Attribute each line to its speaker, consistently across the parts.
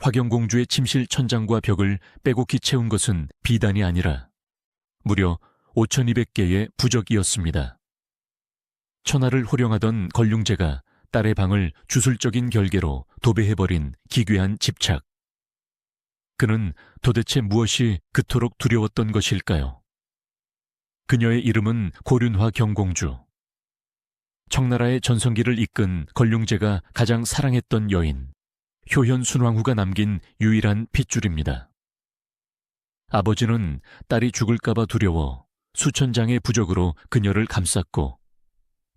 Speaker 1: 화경공주의 침실 천장과 벽을 빼곡히 채운 것은 비단이 아니라 무려 5,200개의 부적이었습니다. 천하를 호령하던 걸륭제가 딸의 방을 주술적인 결계로 도배해버린 기괴한 집착. 그는 도대체 무엇이 그토록 두려웠던 것일까요? 그녀의 이름은 고륜화 경공주. 청나라의 전성기를 이끈 걸륭제가 가장 사랑했던 여인, 효현 순왕후가 남긴 유일한 핏줄입니다. 아버지는 딸이 죽을까봐 두려워 수천 장의 부적으로 그녀를 감쌌고,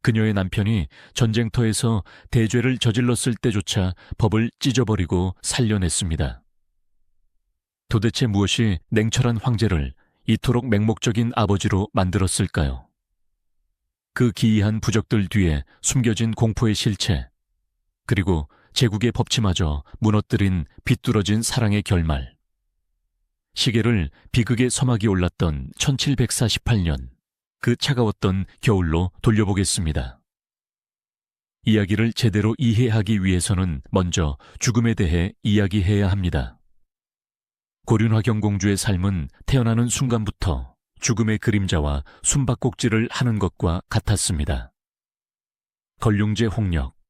Speaker 1: 그녀의 남편이 전쟁터에서 대죄를 저질렀을 때조차 법을 찢어버리고 살려냈습니다. 도대체 무엇이 냉철한 황제를 이토록 맹목적인 아버지로 만들었을까요? 그 기이한 부적들 뒤에 숨겨진 공포의 실체, 그리고 제국의 법치마저 무너뜨린 비뚤어진 사랑의 결말. 시계를 비극의 서막이 올랐던 1748년, 그 차가웠던 겨울로 돌려보겠습니다. 이야기를 제대로 이해하기 위해서는 먼저 죽음에 대해 이야기해야 합니다. 고륜화 경공주의 삶은 태어나는 순간부터 죽음의 그림자와 숨바꼭질을 하는 것과 같았습니다. 걸륭제 홍역.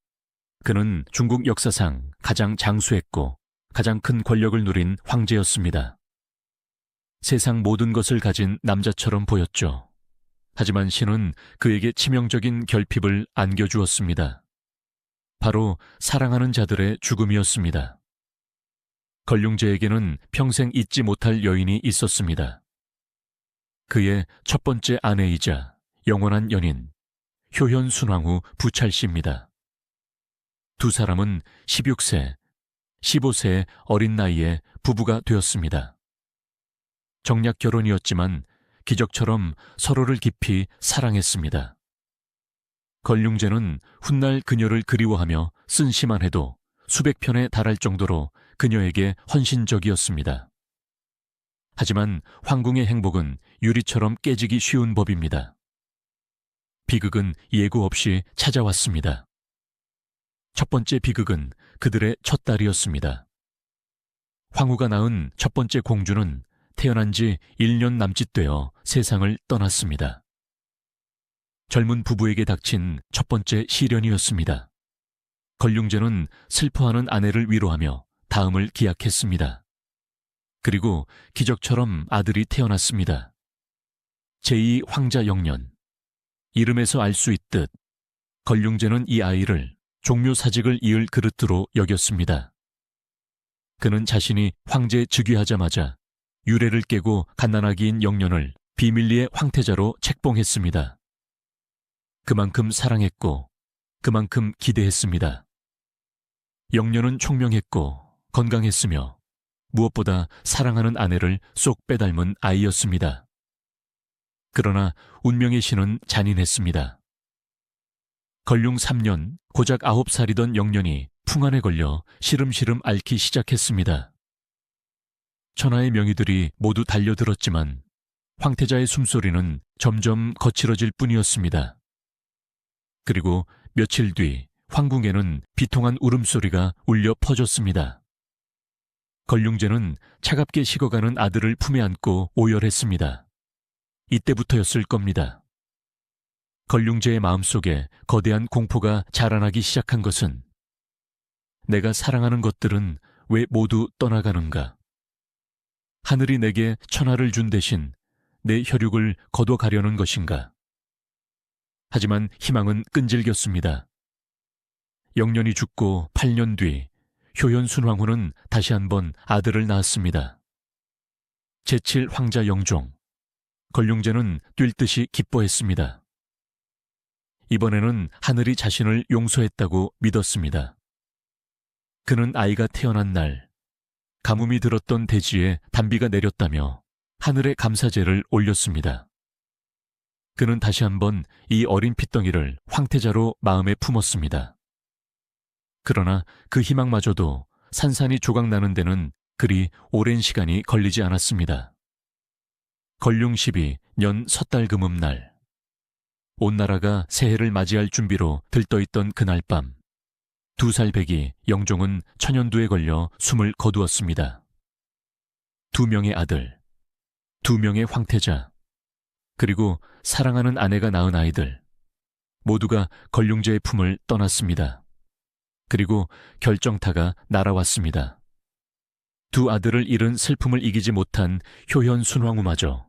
Speaker 1: 그는 중국 역사상 가장 장수했고 가장 큰 권력을 누린 황제였습니다. 세상 모든 것을 가진 남자처럼 보였죠. 하지만 신은 그에게 치명적인 결핍을 안겨주었습니다. 바로 사랑하는 자들의 죽음이었습니다. 걸륭제에게는 평생 잊지 못할 여인이 있었습니다. 그의 첫 번째 아내이자 영원한 연인, 효현 순왕후 부찰씨입니다. 두 사람은 16세, 15세의 어린 나이에 부부가 되었습니다. 정략 결혼이었지만 기적처럼 서로를 깊이 사랑했습니다. 걸륭제는 훗날 그녀를 그리워하며 쓴 시만 해도 수백 편에 달할 정도로 그녀에게 헌신적이었습니다. 하지만 황궁의 행복은 유리처럼 깨지기 쉬운 법입니다. 비극은 예고 없이 찾아왔습니다. 첫 번째 비극은 그들의 첫 딸이었습니다. 황후가 낳은 첫 번째 공주는 태어난 지 1년 남짓 되어 세상을 떠났습니다. 젊은 부부에게 닥친 첫 번째 시련이었습니다. 걸륭제는 슬퍼하는 아내를 위로하며 다음을 기약했습니다. 그리고 기적처럼 아들이 태어났습니다. 제2 황자 영년. 이름에서 알 수 있듯 걸륭제는 이 아이를 종묘사직을 이을 그릇으로 여겼습니다. 그는 자신이 황제에 즉위하자마자 유례를 깨고 갓난아기인 영년을 비밀리에 황태자로 책봉했습니다. 그만큼 사랑했고 그만큼 기대했습니다. 영년은 총명했고 건강했으며 무엇보다 사랑하는 아내를 쏙 빼닮은 아이였습니다. 그러나 운명의 신은 잔인했습니다. 걸륭 3년 고작 9살이던 영년이 풍한에 걸려 시름시름 앓기 시작했습니다. 천하의 명의들이 모두 달려들었지만 황태자의 숨소리는 점점 거칠어질 뿐이었습니다. 그리고 며칠 뒤 황궁에는 비통한 울음소리가 울려 퍼졌습니다. 걸륭제는 차갑게 식어가는 아들을 품에 안고 오열했습니다. 이때부터였을 겁니다. 걸륭제의 마음속에 거대한 공포가 자라나기 시작한 것은 내가 사랑하는 것들은 왜 모두 떠나가는가? 하늘이 내게 천하를 준 대신 내 혈육을 거둬가려는 것인가? 하지만 희망은 끈질겼습니다. 영년이 죽고 8년 뒤 효현 순왕후는 다시 한번 아들을 낳았습니다. 제7 황자 영종. 걸륭제는 뛸 듯이 기뻐했습니다. 이번에는 하늘이 자신을 용서했다고 믿었습니다. 그는 아이가 태어난 날 가뭄이 들었던 대지에 단비가 내렸다며 하늘에 감사제를 올렸습니다. 그는 다시 한번 이 어린 핏덩이를 황태자로 마음에 품었습니다. 그러나 그 희망마저도 산산이 조각나는 데는 그리 오랜 시간이 걸리지 않았습니다. 걸륭 12년 섣달 금음날, 온 나라가 새해를 맞이할 준비로 들떠있던 그날 밤, 2살 배기 영종은 천연두에 걸려 숨을 거두었습니다. 2명의 아들, 2명의 황태자, 그리고 사랑하는 아내가 낳은 아이들, 모두가 걸륭제의 품을 떠났습니다. 그리고 결정타가 날아왔습니다. 2 아들을 잃은 슬픔을 이기지 못한 효현 순황후마저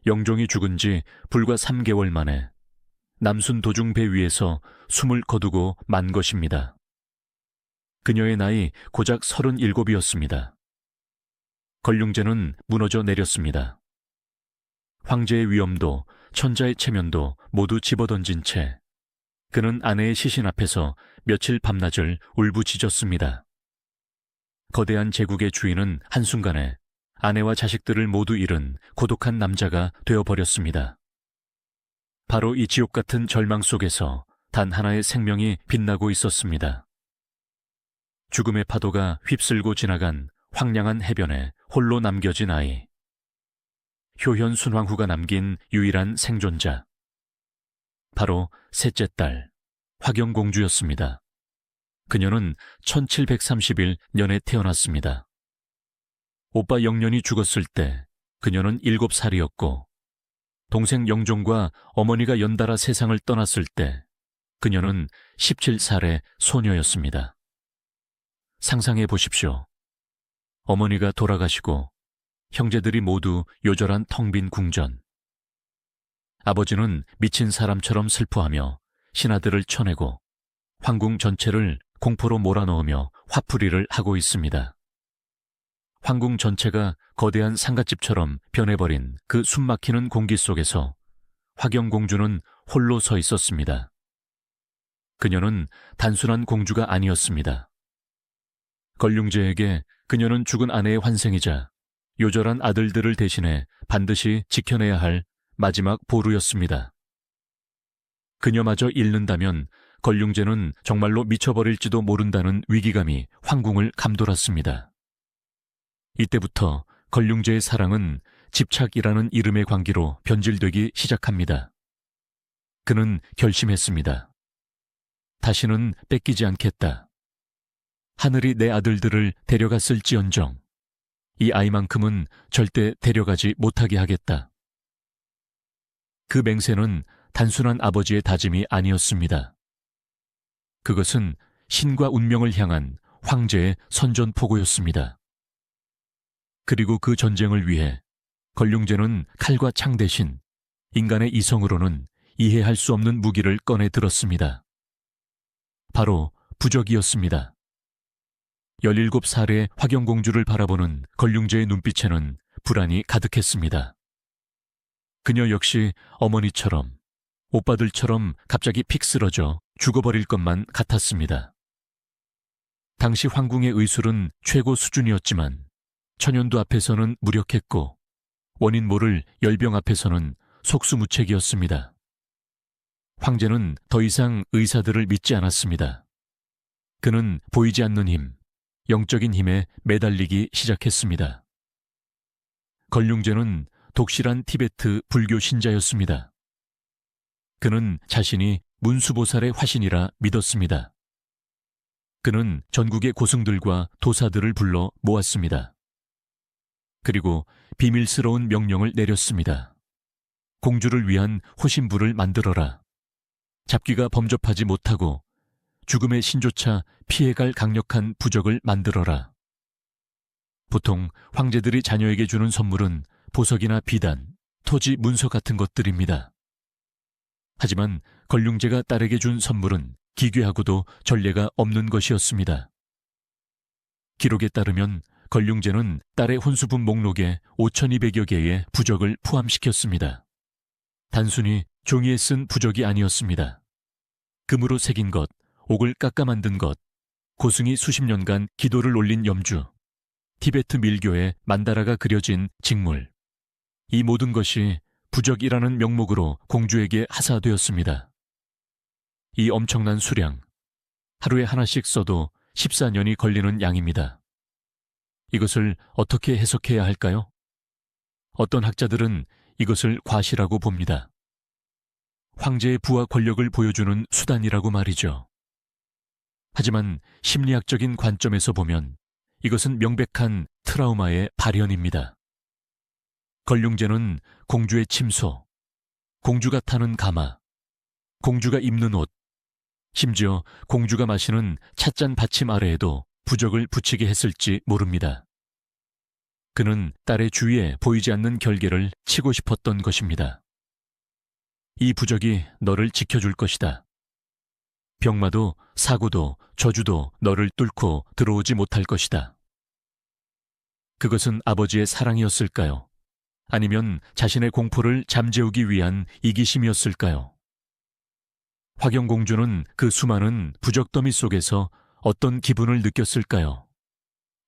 Speaker 1: 영종이 죽은 지 불과 3개월 만에 남순 도중배 위에서 숨을 거두고 만 것입니다. 그녀의 나이 고작 37이었습니다. 걸륭제는 무너져 내렸습니다. 황제의 위엄도 천자의 체면도 모두 집어던진 채 그는 아내의 시신 앞에서 며칠 밤낮을 울부짖었습니다. 거대한 제국의 주인은 한순간에 아내와 자식들을 모두 잃은 고독한 남자가 되어버렸습니다. 바로 이 지옥 같은 절망 속에서 단 하나의 생명이 빛나고 있었습니다. 죽음의 파도가 휩쓸고 지나간 황량한 해변에 홀로 남겨진 아이. 효현 순황후가 남긴 유일한 생존자. 바로 셋째 딸, 화경공주였습니다. 그녀는 1731년에 태어났습니다. 오빠 영년이 죽었을 때 그녀는 7살이었고, 동생 영종과 어머니가 연달아 세상을 떠났을 때 그녀는 17살의 소녀였습니다. 상상해 보십시오. 어머니가 돌아가시고 형제들이 모두 요절한 텅 빈 궁전. 아버지는 미친 사람처럼 슬퍼하며 신하들을 쳐내고 황궁 전체를 공포로 몰아넣으며 화풀이를 하고 있습니다. 황궁 전체가 거대한 상갓집처럼 변해버린 그 숨막히는 공기 속에서 화경공주는 홀로 서 있었습니다. 그녀는 단순한 공주가 아니었습니다. 걸륭제에게 그녀는 죽은 아내의 환생이자 요절한 아들들을 대신해 반드시 지켜내야 할 마지막 보루였습니다. 그녀마저 잃는다면 걸륭제는 정말로 미쳐버릴지도 모른다는 위기감이 황궁을 감돌았습니다. 이때부터 걸륭제의 사랑은 집착이라는 이름의 관계로 변질되기 시작합니다. 그는 결심했습니다. 다시는 뺏기지 않겠다. 하늘이 내 아들들을 데려갔을지언정 이 아이만큼은 절대 데려가지 못하게 하겠다. 그 맹세는 단순한 아버지의 다짐이 아니었습니다. 그것은 신과 운명을 향한 황제의 선전포고였습니다. 그리고 그 전쟁을 위해 걸륭제는 칼과 창 대신 인간의 이성으로는 이해할 수 없는 무기를 꺼내 들었습니다. 바로 부적이었습니다. 17살의 화경공주를 바라보는 걸륭제의 눈빛에는 불안이 가득했습니다. 그녀 역시 어머니처럼, 오빠들처럼 갑자기 픽 쓰러져 죽어버릴 것만 같았습니다. 당시 황궁의 의술은 최고 수준이었지만 천연두 앞에서는 무력했고 원인 모를 열병 앞에서는 속수무책이었습니다. 황제는 더 이상 의사들을 믿지 않았습니다. 그는 보이지 않는 힘, 영적인 힘에 매달리기 시작했습니다. 걸륭제는 독실한 티베트 불교 신자였습니다. 그는 자신이 문수보살의 화신이라 믿었습니다. 그는 전국의 고승들과 도사들을 불러 모았습니다. 그리고 비밀스러운 명령을 내렸습니다. 공주를 위한 호신부를 만들어라. 잡귀가 범접하지 못하고 죽음의 신조차 피해갈 강력한 부적을 만들어라. 보통 황제들이 자녀에게 주는 선물은 보석이나 비단, 토지, 문서 같은 것들입니다. 하지만 걸륭제가 딸에게 준 선물은 기괴하고도 전례가 없는 것이었습니다. 기록에 따르면 걸륭제는 딸의 혼수분 목록에 5200여 개의 부적을 포함시켰습니다. 단순히 종이에 쓴 부적이 아니었습니다. 금으로 새긴 것, 옥을 깎아 만든 것, 고승이 수십 년간 기도를 올린 염주, 티베트 밀교의 만다라가 그려진 직물, 이 모든 것이 부적이라는 명목으로 공주에게 하사되었습니다. 이 엄청난 수량, 하루에 하나씩 써도 14년이 걸리는 양입니다. 이것을 어떻게 해석해야 할까요? 어떤 학자들은 이것을 과시라고 봅니다. 황제의 부와 권력을 보여주는 수단이라고 말이죠. 하지만 심리학적인 관점에서 보면 이것은 명백한 트라우마의 발현입니다. 걸륭제는 공주의 침소, 공주가 타는 가마, 공주가 입는 옷, 심지어 공주가 마시는 찻잔 받침 아래에도 부적을 붙이게 했을지 모릅니다. 그는 딸의 주위에 보이지 않는 결계를 치고 싶었던 것입니다. 이 부적이 너를 지켜줄 것이다. 병마도 사고도 저주도 너를 뚫고 들어오지 못할 것이다. 그것은 아버지의 사랑이었을까요? 아니면 자신의 공포를 잠재우기 위한 이기심이었을까요? 화경공주는 그 수많은 부적더미 속에서 어떤 기분을 느꼈을까요?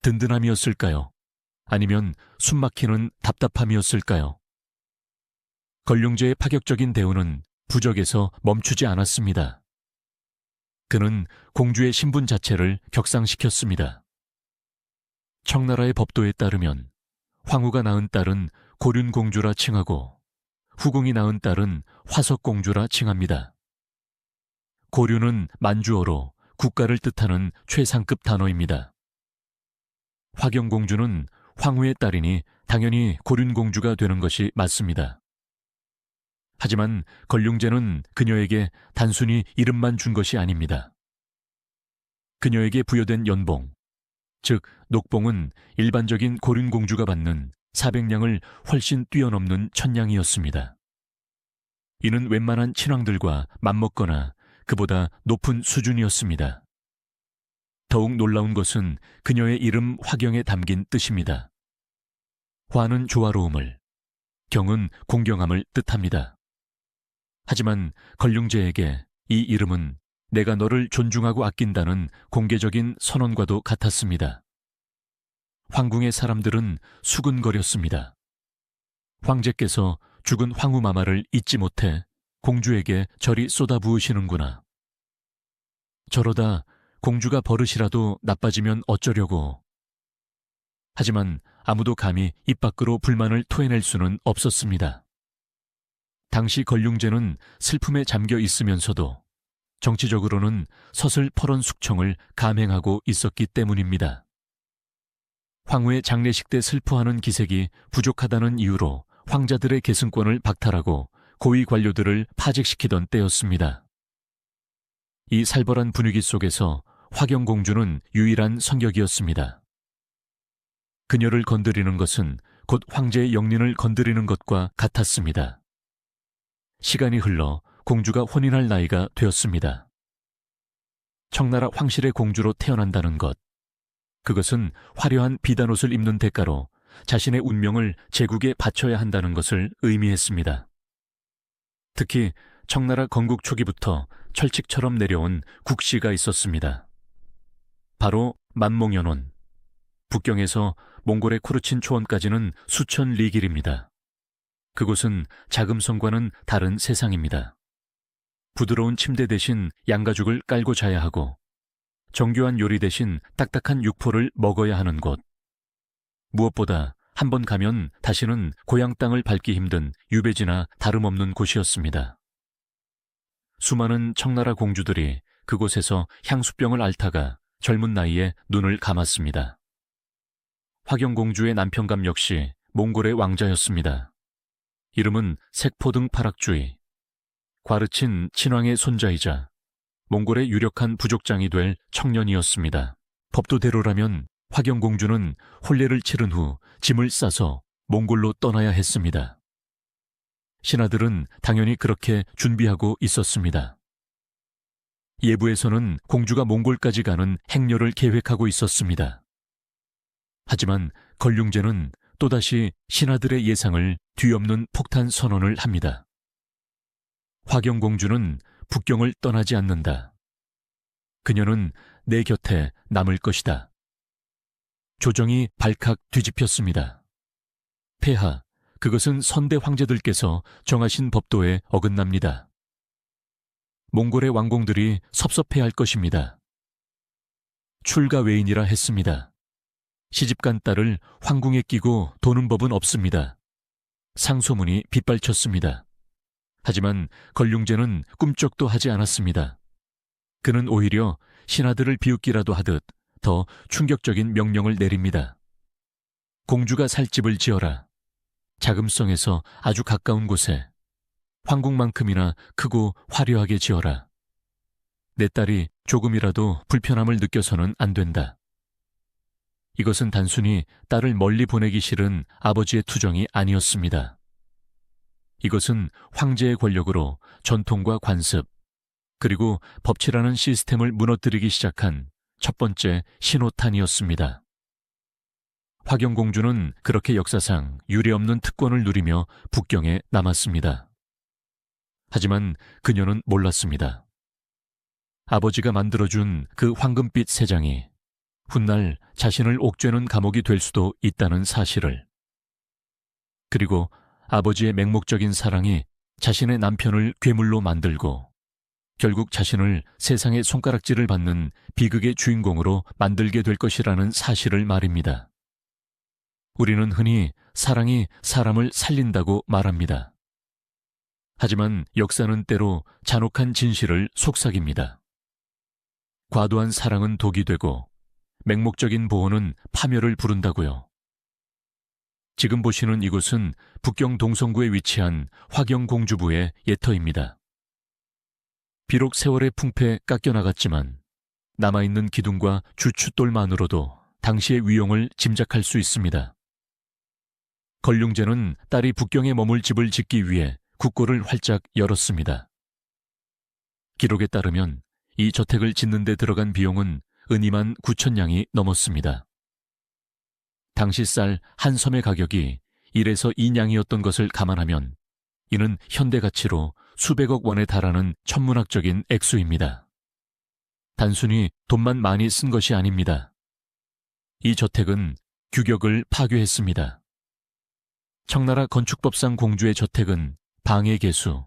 Speaker 1: 든든함이었을까요? 아니면 숨막히는 답답함이었을까요? 걸륭제의 파격적인 대우는 부적에서 멈추지 않았습니다. 그는 공주의 신분 자체를 격상시켰습니다. 청나라의 법도에 따르면 황후가 낳은 딸은 고륜공주라 칭하고 후궁이 낳은 딸은 화석공주라 칭합니다. 고륜은 만주어로 국가를 뜻하는 최상급 단어입니다. 화경공주는 황후의 딸이니 당연히 고륜공주가 되는 것이 맞습니다. 하지만 걸륭제는 그녀에게 단순히 이름만 준 것이 아닙니다. 그녀에게 부여된 연봉, 즉 녹봉은 일반적인 고륜공주가 받는 400냥을 훨씬 뛰어넘는 1000냥이었습니다. 이는 웬만한 친왕들과 맞먹거나 그보다 높은 수준이었습니다. 더욱 놀라운 것은 그녀의 이름 화경에 담긴 뜻입니다. 화는 조화로움을, 경은 공경함을 뜻합니다. 하지만 걸륭제에게 이 이름은 내가 너를 존중하고 아낀다는 공개적인 선언과도 같았습니다. 황궁의 사람들은 수근거렸습니다. 황제께서 죽은 황후 마마를 잊지 못해 공주에게 절이 쏟아부으시는구나. 저러다 공주가 버릇이라도 나빠지면 어쩌려고. 하지만 아무도 감히 입 밖으로 불만을 토해낼 수는 없었습니다. 당시 걸륭제는 슬픔에 잠겨 있으면서도 정치적으로는 서슬퍼런 숙청을 감행하고 있었기 때문입니다. 황후의 장례식 때 슬퍼하는 기색이 부족하다는 이유로 황자들의 계승권을 박탈하고 고위 관료들을 파직시키던 때였습니다. 이 살벌한 분위기 속에서 화경공주는 유일한 성격이었습니다. 그녀를 건드리는 것은 곧 황제의 영린을 건드리는 것과 같았습니다. 시간이 흘러 공주가 혼인할 나이가 되었습니다. 청나라 황실의 공주로 태어난다는 것, 그것은 화려한 비단옷을 입는 대가로 자신의 운명을 제국에 바쳐야 한다는 것을 의미했습니다. 특히 청나라 건국 초기부터 철칙처럼 내려온 국시가 있었습니다. 바로 만몽연원, 북경에서 몽골의 코르친 초원까지는 수천 리 길입니다. 그곳은 자금성과는 다른 세상입니다. 부드러운 침대 대신 양가죽을 깔고 자야 하고 정교한 요리 대신 딱딱한 육포를 먹어야 하는 곳. 무엇보다 한 번 가면 다시는 고향 땅을 밟기 힘든 유배지나 다름없는 곳이었습니다. 수많은 청나라 공주들이 그곳에서 향수병을 앓다가 젊은 나이에 눈을 감았습니다. 화경공주의 남편감 역시 몽골의 왕자였습니다. 이름은 색포등 파락주의, 과르친 친왕의 손자이자 몽골의 유력한 부족장이 될 청년이었습니다. 법도대로라면 화경공주는 혼례를 치른 후 짐을 싸서 몽골로 떠나야 했습니다. 신하들은 당연히 그렇게 준비하고 있었습니다. 예부에서는 공주가 몽골까지 가는 행렬을 계획하고 있었습니다. 하지만 걸륭제는 또다시 신하들의 예상을 뒤엎는 폭탄 선언을 합니다. 화경공주는 북경을 떠나지 않는다. 그녀는 내 곁에 남을 것이다. 조정이 발칵 뒤집혔습니다. 폐하, 그것은 선대 황제들께서 정하신 법도에 어긋납니다. 몽골의 왕공들이 섭섭해할 것입니다. 출가 외인이라 했습니다. 시집간 딸을 황궁에 끼고 도는 법은 없습니다. 상소문이 빗발쳤습니다. 하지만 걸륭제는 꿈쩍도 하지 않았습니다. 그는 오히려 신하들을 비웃기라도 하듯 더 충격적인 명령을 내립니다. 공주가 살 집을 지어라. 자금성에서 아주 가까운 곳에 황궁만큼이나 크고 화려하게 지어라. 내 딸이 조금이라도 불편함을 느껴서는 안 된다. 이것은 단순히 딸을 멀리 보내기 싫은 아버지의 투정이 아니었습니다. 이것은 황제의 권력으로 전통과 관습, 그리고 법치라는 시스템을 무너뜨리기 시작한 첫 번째 신호탄이었습니다. 화경공주는 그렇게 역사상 유례없는 특권을 누리며 북경에 남았습니다. 하지만 그녀는 몰랐습니다. 아버지가 만들어준 그 황금빛 세장이 훗날 자신을 옥죄는 감옥이 될 수도 있다는 사실을, 그리고 아버지의 맹목적인 사랑이 자신의 남편을 괴물로 만들고 결국 자신을 세상의 손가락질을 받는 비극의 주인공으로 만들게 될 것이라는 사실을 말입니다. 우리는 흔히 사랑이 사람을 살린다고 말합니다. 하지만 역사는 때로 잔혹한 진실을 속삭입니다. 과도한 사랑은 독이 되고 맹목적인 보호는 파멸을 부른다고요. 지금 보시는 이곳은 북경 동성구에 위치한 화경공주부의 예터입니다. 비록 세월의 풍패에 깎여나갔지만 남아있는 기둥과 주춧돌만으로도 당시의 위용을 짐작할 수 있습니다. 걸륭제는 딸이 북경에 머물 집을 짓기 위해 국고를 활짝 열었습니다. 기록에 따르면 이 저택을 짓는 데 들어간 비용은 은이만 9,000냥이 넘었습니다. 당시 쌀 한 섬의 가격이 1에서 2냥이었던 것을 감안하면 이는 현대 가치로 수백억 원에 달하는 천문학적인 액수입니다. 단순히 돈만 많이 쓴 것이 아닙니다. 이 저택은 규격을 파괴했습니다. 청나라 건축법상 공주의 저택은 방의 개수,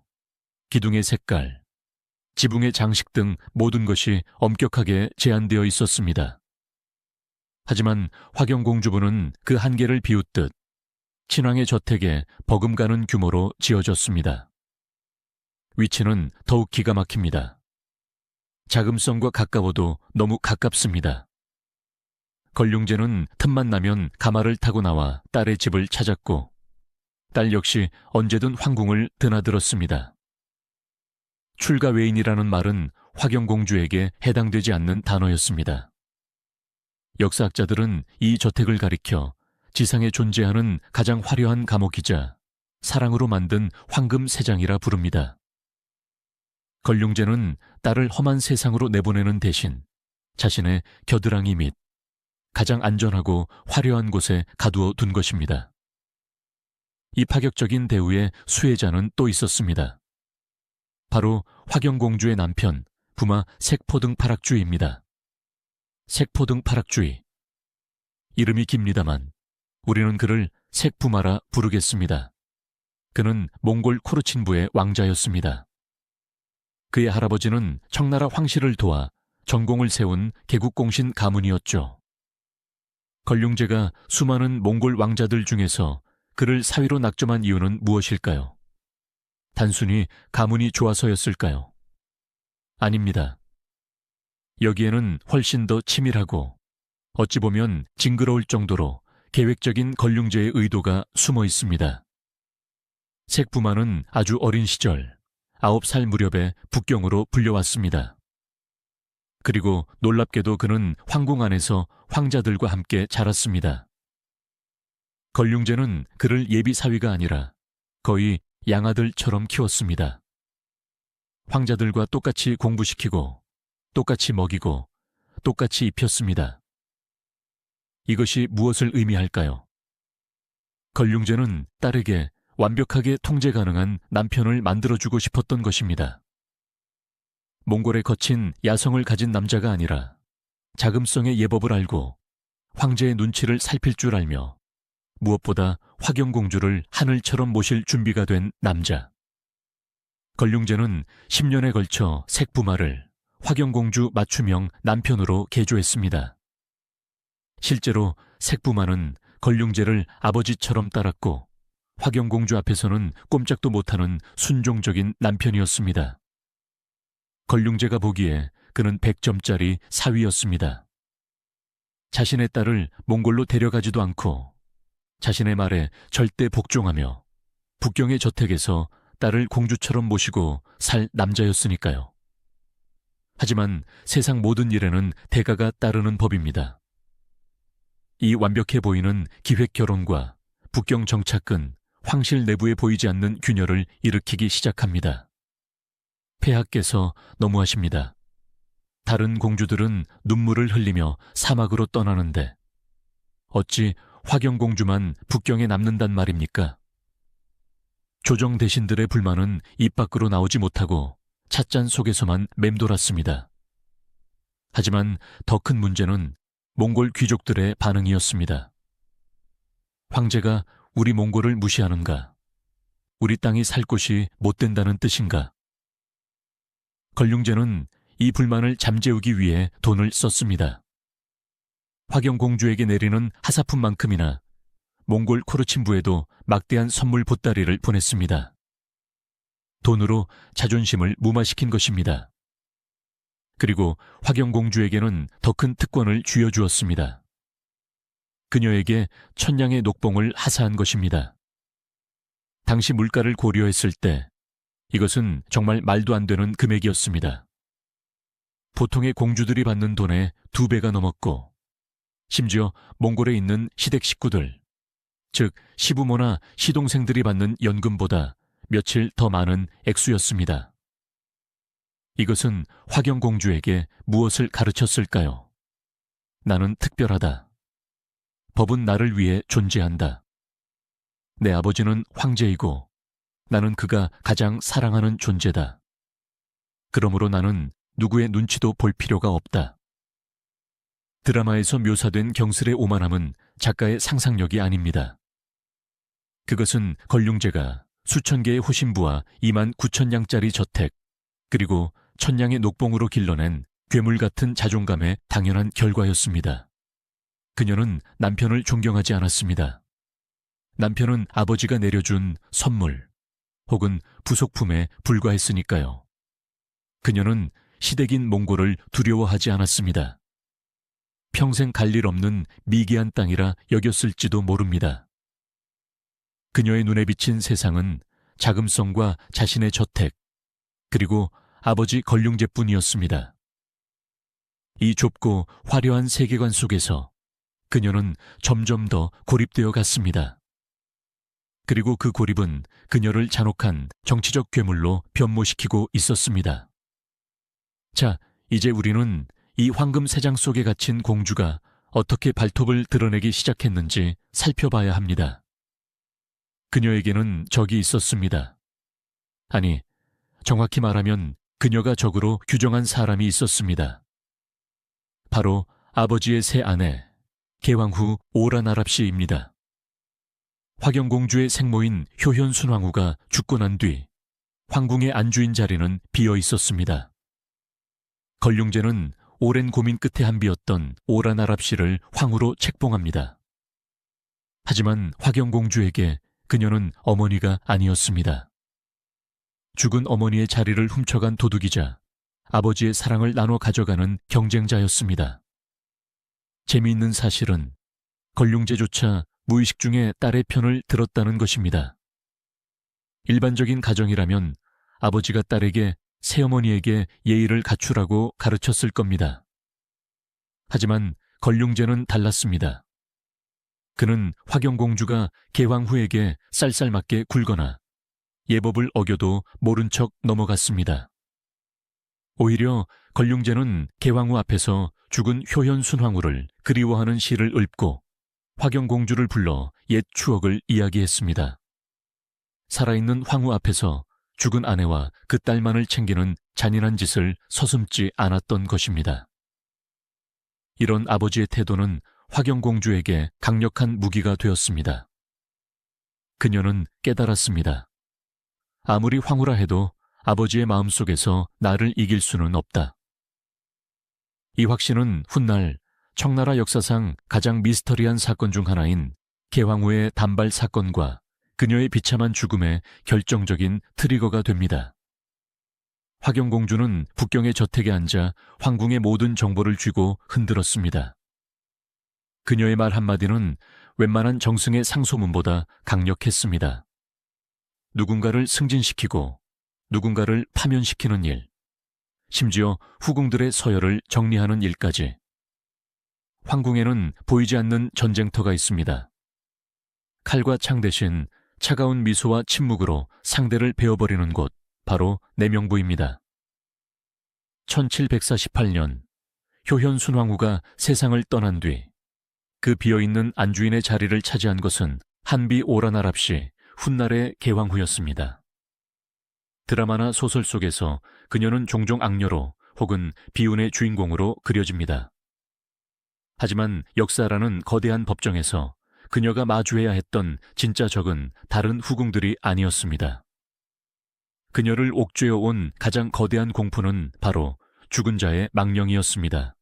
Speaker 1: 기둥의 색깔, 지붕의 장식 등 모든 것이 엄격하게 제한되어 있었습니다. 하지만 화경공주부는 그 한계를 비웃듯 친왕의 저택에 버금가는 규모로 지어졌습니다. 위치는 더욱 기가 막힙니다. 자금성과 가까워도 너무 가깝습니다. 걸륭제는 틈만 나면 가마를 타고 나와 딸의 집을 찾았고 딸 역시 언제든 황궁을 드나들었습니다. 출가 외인이라는 말은 화경공주에게 해당되지 않는 단어였습니다. 역사학자들은 이 저택을 가리켜 지상에 존재하는 가장 화려한 감옥이자 사랑으로 만든 황금 세장이라 부릅니다. 걸륭제는 딸을 험한 세상으로 내보내는 대신 자신의 겨드랑이 및 가장 안전하고 화려한 곳에 가두어 둔 것입니다. 이 파격적인 대우의 수혜자는 또 있었습니다. 바로 화경공주의 남편, 부마 색포등파락주의입니다. 색포등파락주의. 이름이 깁니다만 우리는 그를 색부마라 부르겠습니다. 그는 몽골 코르친부의 왕자였습니다. 그의 할아버지는 청나라 황실을 도와 전공을 세운 개국공신 가문이었죠. 걸륭제가 수많은 몽골 왕자들 중에서 그를 사위로 낙점한 이유는 무엇일까요? 단순히 가문이 좋아서였을까요? 아닙니다. 여기에는 훨씬 더 치밀하고 어찌 보면 징그러울 정도로 계획적인 걸륭제의 의도가 숨어 있습니다. 색부마는 아주 어린 시절 9살 무렵에 북경으로 불려왔습니다. 그리고 놀랍게도 그는 황궁 안에서 황자들과 함께 자랐습니다. 걸륭제는 그를 예비 사위가 아니라 거의 양아들처럼 키웠습니다. 황자들과 똑같이 공부시키고 똑같이 먹이고 똑같이 입혔습니다. 이것이 무엇을 의미할까요? 걸륭제는 딸에게 완벽하게 통제 가능한 남편을 만들어주고 싶었던 것입니다. 몽골에 거친 야성을 가진 남자가 아니라 자금성의 예법을 알고 황제의 눈치를 살필 줄 알며 무엇보다 화경공주를 하늘처럼 모실 준비가 된 남자. 걸륭제는 10년에 걸쳐 색부마를 화경공주 맞춤형 남편으로 개조했습니다. 실제로 색부마는 걸륭제를 아버지처럼 따랐고 화경공주 앞에서는 꼼짝도 못하는 순종적인 남편이었습니다. 걸륭제가 보기에 그는 100점짜리 사위였습니다. 자신의 딸을 몽골로 데려가지도 않고 자신의 말에 절대 복종하며 북경의 저택에서 딸을 공주처럼 모시고 살 남자였으니까요. 하지만 세상 모든 일에는 대가가 따르는 법입니다. 이 완벽해 보이는 기획 결혼과 북경 정착은 황실 내부에 보이지 않는 균열을 일으키기 시작합니다. 폐하께서 너무하십니다. 다른 공주들은 눈물을 흘리며 사막으로 떠나는데 어찌 화경공주만 북경에 남는단 말입니까? 조정 대신들의 불만은 입 밖으로 나오지 못하고 찻잔 속에서만 맴돌았습니다. 하지만 더 큰 문제는 몽골 귀족들의 반응이었습니다. 황제가 우리 몽골을 무시하는가? 우리 땅이 살 곳이 못 된다는 뜻인가? 걸륭제는 이 불만을 잠재우기 위해 돈을 썼습니다. 화경공주에게 내리는 하사품만큼이나 몽골 코르친부에도 막대한 선물 보따리를 보냈습니다. 돈으로 자존심을 무마시킨 것입니다. 그리고 화경공주에게는 더 큰 특권을 쥐어주었습니다. 그녀에게 1000냥의 녹봉을 하사한 것입니다. 당시 물가를 고려했을 때 이것은 정말 말도 안 되는 금액이었습니다. 보통의 공주들이 받는 돈의 2배가 넘었고 심지어 몽골에 있는 시댁 식구들, 즉 시부모나 시동생들이 받는 연금보다 며칠 더 많은 액수였습니다. 이것은 화경공주에게 무엇을 가르쳤을까요? 나는 특별하다. 법은 나를 위해 존재한다. 내 아버지는 황제이고 나는 그가 가장 사랑하는 존재다. 그러므로 나는 누구의 눈치도 볼 필요가 없다. 드라마에서 묘사된 경슬의 오만함은 작가의 상상력이 아닙니다. 그것은 걸륭제가 수천 개의 호신부와 29,000냥짜리 저택, 그리고 1000냥의 녹봉으로 길러낸 괴물 같은 자존감의 당연한 결과였습니다. 그녀는 남편을 존경하지 않았습니다. 남편은 아버지가 내려준 선물 혹은 부속품에 불과했으니까요. 그녀는 시댁인 몽골을 두려워하지 않았습니다. 평생 갈 일 없는 미개한 땅이라 여겼을지도 모릅니다. 그녀의 눈에 비친 세상은 자금성과 자신의 저택, 그리고 아버지 걸륭제뿐이었습니다. 이 좁고 화려한 세계관 속에서 그녀는 점점 더 고립되어 갔습니다. 그리고 그 고립은 그녀를 잔혹한 정치적 괴물로 변모시키고 있었습니다. 자, 이제 우리는 이 황금 세장 속에 갇힌 공주가 어떻게 발톱을 드러내기 시작했는지 살펴봐야 합니다. 그녀에게는 적이 있었습니다. 아니, 정확히 말하면 그녀가 적으로 규정한 사람이 있었습니다. 바로 아버지의 새 아내, 개왕후 오라나랍씨입니다. 화경공주의 생모인 효현순왕후가 죽고 난 뒤 황궁의 안주인 자리는 비어 있었습니다. 걸륭제는 오랜 고민 끝에 한비었던 오라나랍씨를 황후로 책봉합니다. 하지만 화경공주에게 그녀는 어머니가 아니었습니다. 죽은 어머니의 자리를 훔쳐간 도둑이자 아버지의 사랑을 나눠 가져가는 경쟁자였습니다. 재미있는 사실은 걸륭제조차 무의식 중에 딸의 편을 들었다는 것입니다. 일반적인 가정이라면 아버지가 딸에게 새어머니에게 예의를 갖추라고 가르쳤을 겁니다. 하지만 걸륭제는 달랐습니다. 그는 화경공주가 개왕후에게 쌀쌀맞게 굴거나 예법을 어겨도 모른 척 넘어갔습니다. 오히려 걸륭제는 개왕후 앞에서 죽은 효현순왕후를 그리워하는 시를 읊고 화경공주를 불러 옛 추억을 이야기했습니다. 살아있는 황후 앞에서 죽은 아내와 그 딸만을 챙기는 잔인한 짓을 서슴지 않았던 것입니다. 이런 아버지의 태도는 화경공주에게 강력한 무기가 되었습니다. 그녀는 깨달았습니다. 아무리 황후라 해도 아버지의 마음속에서 나를 이길 수는 없다. 이확신은 훗날 청나라 역사상 가장 미스터리한 사건 중 하나인 개왕후의 단발 사건과 그녀의 비참한 죽음의 결정적인 트리거가 됩니다. 화경공주는 북경의 저택에 앉아 황궁의 모든 정보를 쥐고 흔들었습니다. 그녀의 말 한마디는 웬만한 정승의 상소문보다 강력했습니다. 누군가를 승진시키고 누군가를 파면시키는 일, 심지어 후궁들의 서열을 정리하는 일까지. 황궁에는 보이지 않는 전쟁터가 있습니다. 칼과 창 대신 차가운 미소와 침묵으로 상대를 베어버리는 곳, 바로 내명부입니다. 1748년 효현순왕후가 세상을 떠난 뒤 그 비어있는 안주인의 자리를 차지한 것은 한비 오라나랍시 훗날의 계황후였습니다. 드라마나 소설 속에서 그녀는 종종 악녀로 혹은 비운의 주인공으로 그려집니다. 하지만 역사라는 거대한 법정에서 그녀가 마주해야 했던 진짜 적은 다른 후궁들이 아니었습니다. 그녀를 옥죄어 온 가장 거대한 공포는 바로 죽은 자의 망령이었습니다.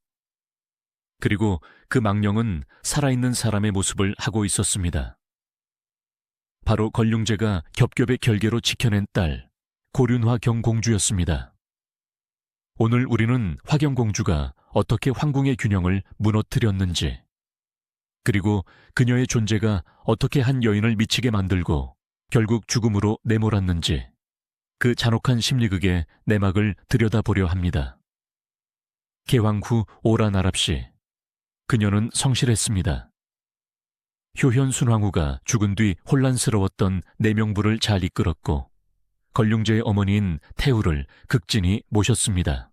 Speaker 1: 그리고 그 망령은 살아있는 사람의 모습을 하고 있었습니다. 바로 걸륭제가 겹겹의 결계로 지켜낸 딸, 고륜화 경공주였습니다. 오늘 우리는 화경공주가 어떻게 황궁의 균형을 무너뜨렸는지, 그리고 그녀의 존재가 어떻게 한 여인을 미치게 만들고 결국 죽음으로 내몰았는지, 그 잔혹한 심리극의 내막을 들여다보려 합니다. 계황후 오라나랍시, 그녀는 성실했습니다. 효현순왕후가 죽은 뒤 혼란스러웠던 내명부를 잘 이끌었고 걸륭제의 어머니인 태후를 극진히 모셨습니다.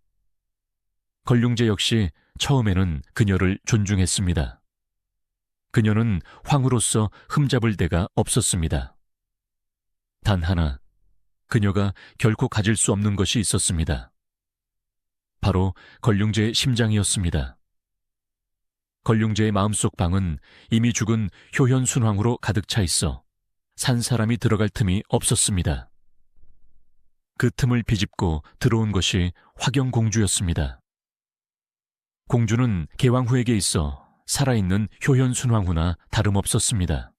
Speaker 1: 걸륭제 역시 처음에는 그녀를 존중했습니다. 그녀는 황후로서 흠잡을 데가 없었습니다. 단 하나, 그녀가 결코 가질 수 없는 것이 있었습니다. 바로 걸륭제의 심장이었습니다. 걸륭제의 마음속 방은 이미 죽은 효현순왕후로 가득 차 있어 산 사람이 들어갈 틈이 없었습니다. 그 틈을 비집고 들어온 것이 화경공주였습니다. 공주는 계황후에게 있어 살아있는 효현순왕후나 다름없었습니다.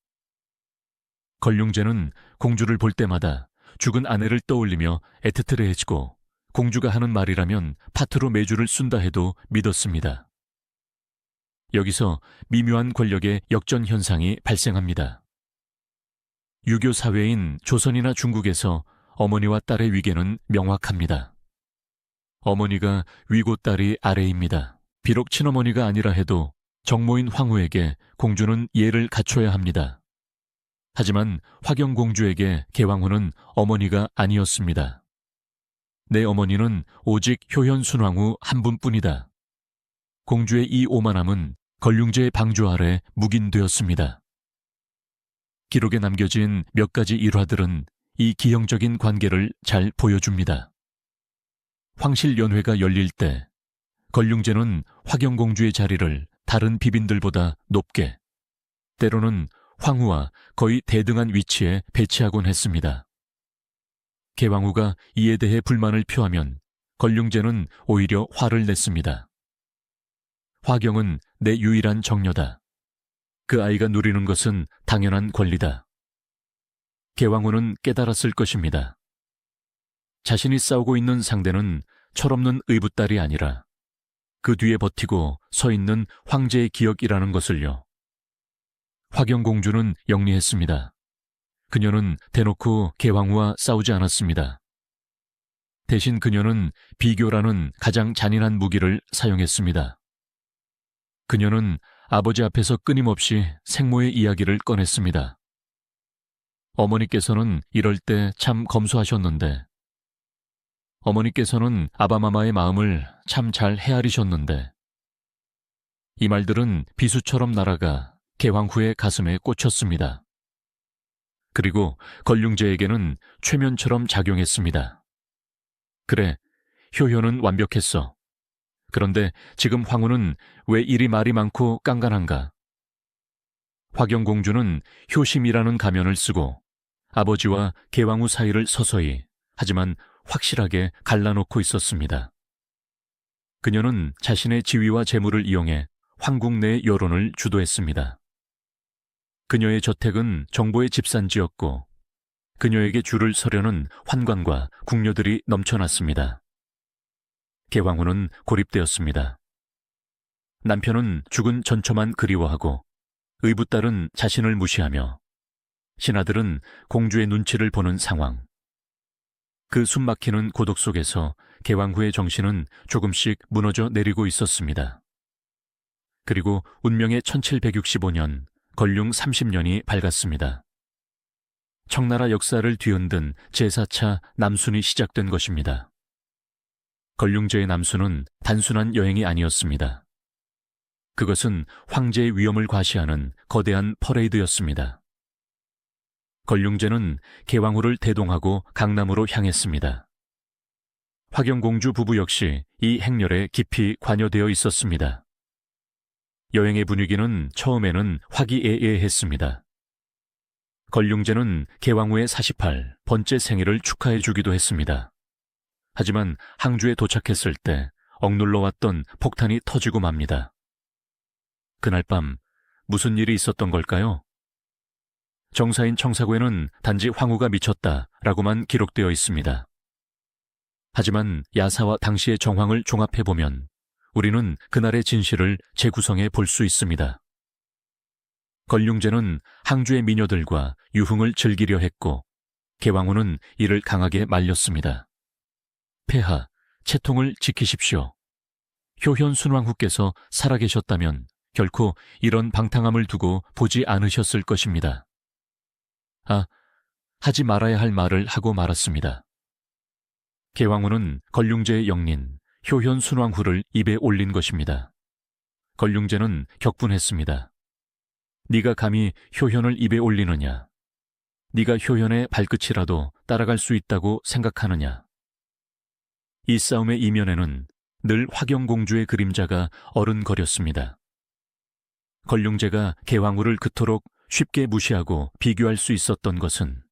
Speaker 1: 걸륭제는 공주를 볼 때마다 죽은 아내를 떠올리며 애틋해지고 공주가 하는 말이라면 파트로 메주를 쏜다 해도 믿었습니다. 여기서 미묘한 권력의 역전 현상이 발생합니다. 유교 사회인 조선이나 중국에서 어머니와 딸의 위계는 명확합니다. 어머니가 위고 딸이 아래입니다. 비록 친어머니가 아니라 해도 정모인 황후에게 공주는 예를 갖춰야 합니다. 하지만 화경공주에게 계황후는 어머니가 아니었습니다. 내 어머니는 오직 효현순왕후 한 분뿐이다. 공주의 이 오만함은 걸륭제의 방조 아래 묵인되었습니다. 기록에 남겨진 몇 가지 일화들은 이 기형적인 관계를 잘 보여줍니다. 황실연회가 열릴 때 걸륭제는 화경공주의 자리를 다른 비빈들보다 높게, 때로는 황후와 거의 대등한 위치에 배치하곤 했습니다. 계황후가 이에 대해 불만을 표하면 걸륭제는 오히려 화를 냈습니다. 화경은 내 유일한 정녀다. 그 아이가 누리는 것은 당연한 권리다. 계황후는 깨달았을 것입니다. 자신이 싸우고 있는 상대는 철없는 의붓딸이 아니라 그 뒤에 버티고 서 있는 황제의 기억이라는 것을요. 화경공주는 영리했습니다. 그녀는 대놓고 계황후와 싸우지 않았습니다. 대신 그녀는 비교라는 가장 잔인한 무기를 사용했습니다. 그녀는 아버지 앞에서 끊임없이 생모의 이야기를 꺼냈습니다. 어머니께서는 이럴 때 참 검소하셨는데, 어머니께서는 아바마마의 마음을 참 잘 헤아리셨는데, 이 말들은 비수처럼 날아가 계황후의 가슴에 꽂혔습니다. 그리고 걸륭제에게는 최면처럼 작용했습니다. 그래, 효효는 완벽했어. 그런데 지금 황후는 왜 이리 말이 많고 깐깐한가? 화경공주는 효심이라는 가면을 쓰고 아버지와 계황후 사이를 서서히, 하지만 확실하게 갈라놓고 있었습니다. 그녀는 자신의 지위와 재물을 이용해 황궁 내 여론을 주도했습니다. 그녀의 저택은 정보의 집산지였고 그녀에게 줄을 서려는 환관과 궁녀들이 넘쳐났습니다. 계황후는 고립되었습니다. 남편은 죽은 전처만 그리워하고 의붓딸은 자신을 무시하며 신하들은 공주의 눈치를 보는 상황. 그 숨막히는 고독 속에서 계황후의 정신은 조금씩 무너져 내리고 있었습니다. 그리고 운명의 1765년 건륭 30년이 밝았습니다. 청나라 역사를 뒤흔든 제4차 남순이 시작된 것입니다. 건륭제의 남순은 단순한 여행이 아니었습니다. 그것은 황제의 위엄을 과시하는 거대한 퍼레이드였습니다. 건륭제는 계황후를 대동하고 강남으로 향했습니다. 화경공주 부부 역시 이 행렬에 깊이 관여되어 있었습니다. 여행의 분위기는 처음에는 화기애애했습니다. 건륭제는 계황후의 48번째 생일을 축하해 주기도 했습니다. 하지만 항주에 도착했을 때 억눌러 왔던 폭탄이 터지고 맙니다. 그날 밤 무슨 일이 있었던 걸까요? 정사인 청사고에는 단지 황후가 미쳤다라고만 기록되어 있습니다. 하지만 야사와 당시의 정황을 종합해보면 우리는 그날의 진실을 재구성해 볼 수 있습니다. 건륭제는 항주의 미녀들과 유흥을 즐기려 했고 계황후는 이를 강하게 말렸습니다. 폐하, 채통을 지키십시오. 효현 순왕후께서 살아계셨다면 결코 이런 방탕함을 두고 보지 않으셨을 것입니다. 하지 말아야 할 말을 하고 말았습니다. 계황후는 건륭제의 영린, 효현 순왕후를 입에 올린 것입니다. 건륭제는 격분했습니다. 네가 감히 효현을 입에 올리느냐? 네가 효현의 발끝이라도 따라갈 수 있다고 생각하느냐? 이 싸움의 이면에는 늘 화경공주의 그림자가 어른거렸습니다. 건륭제가 계황후를 그토록 쉽게 무시하고 비교할 수 있었던 것은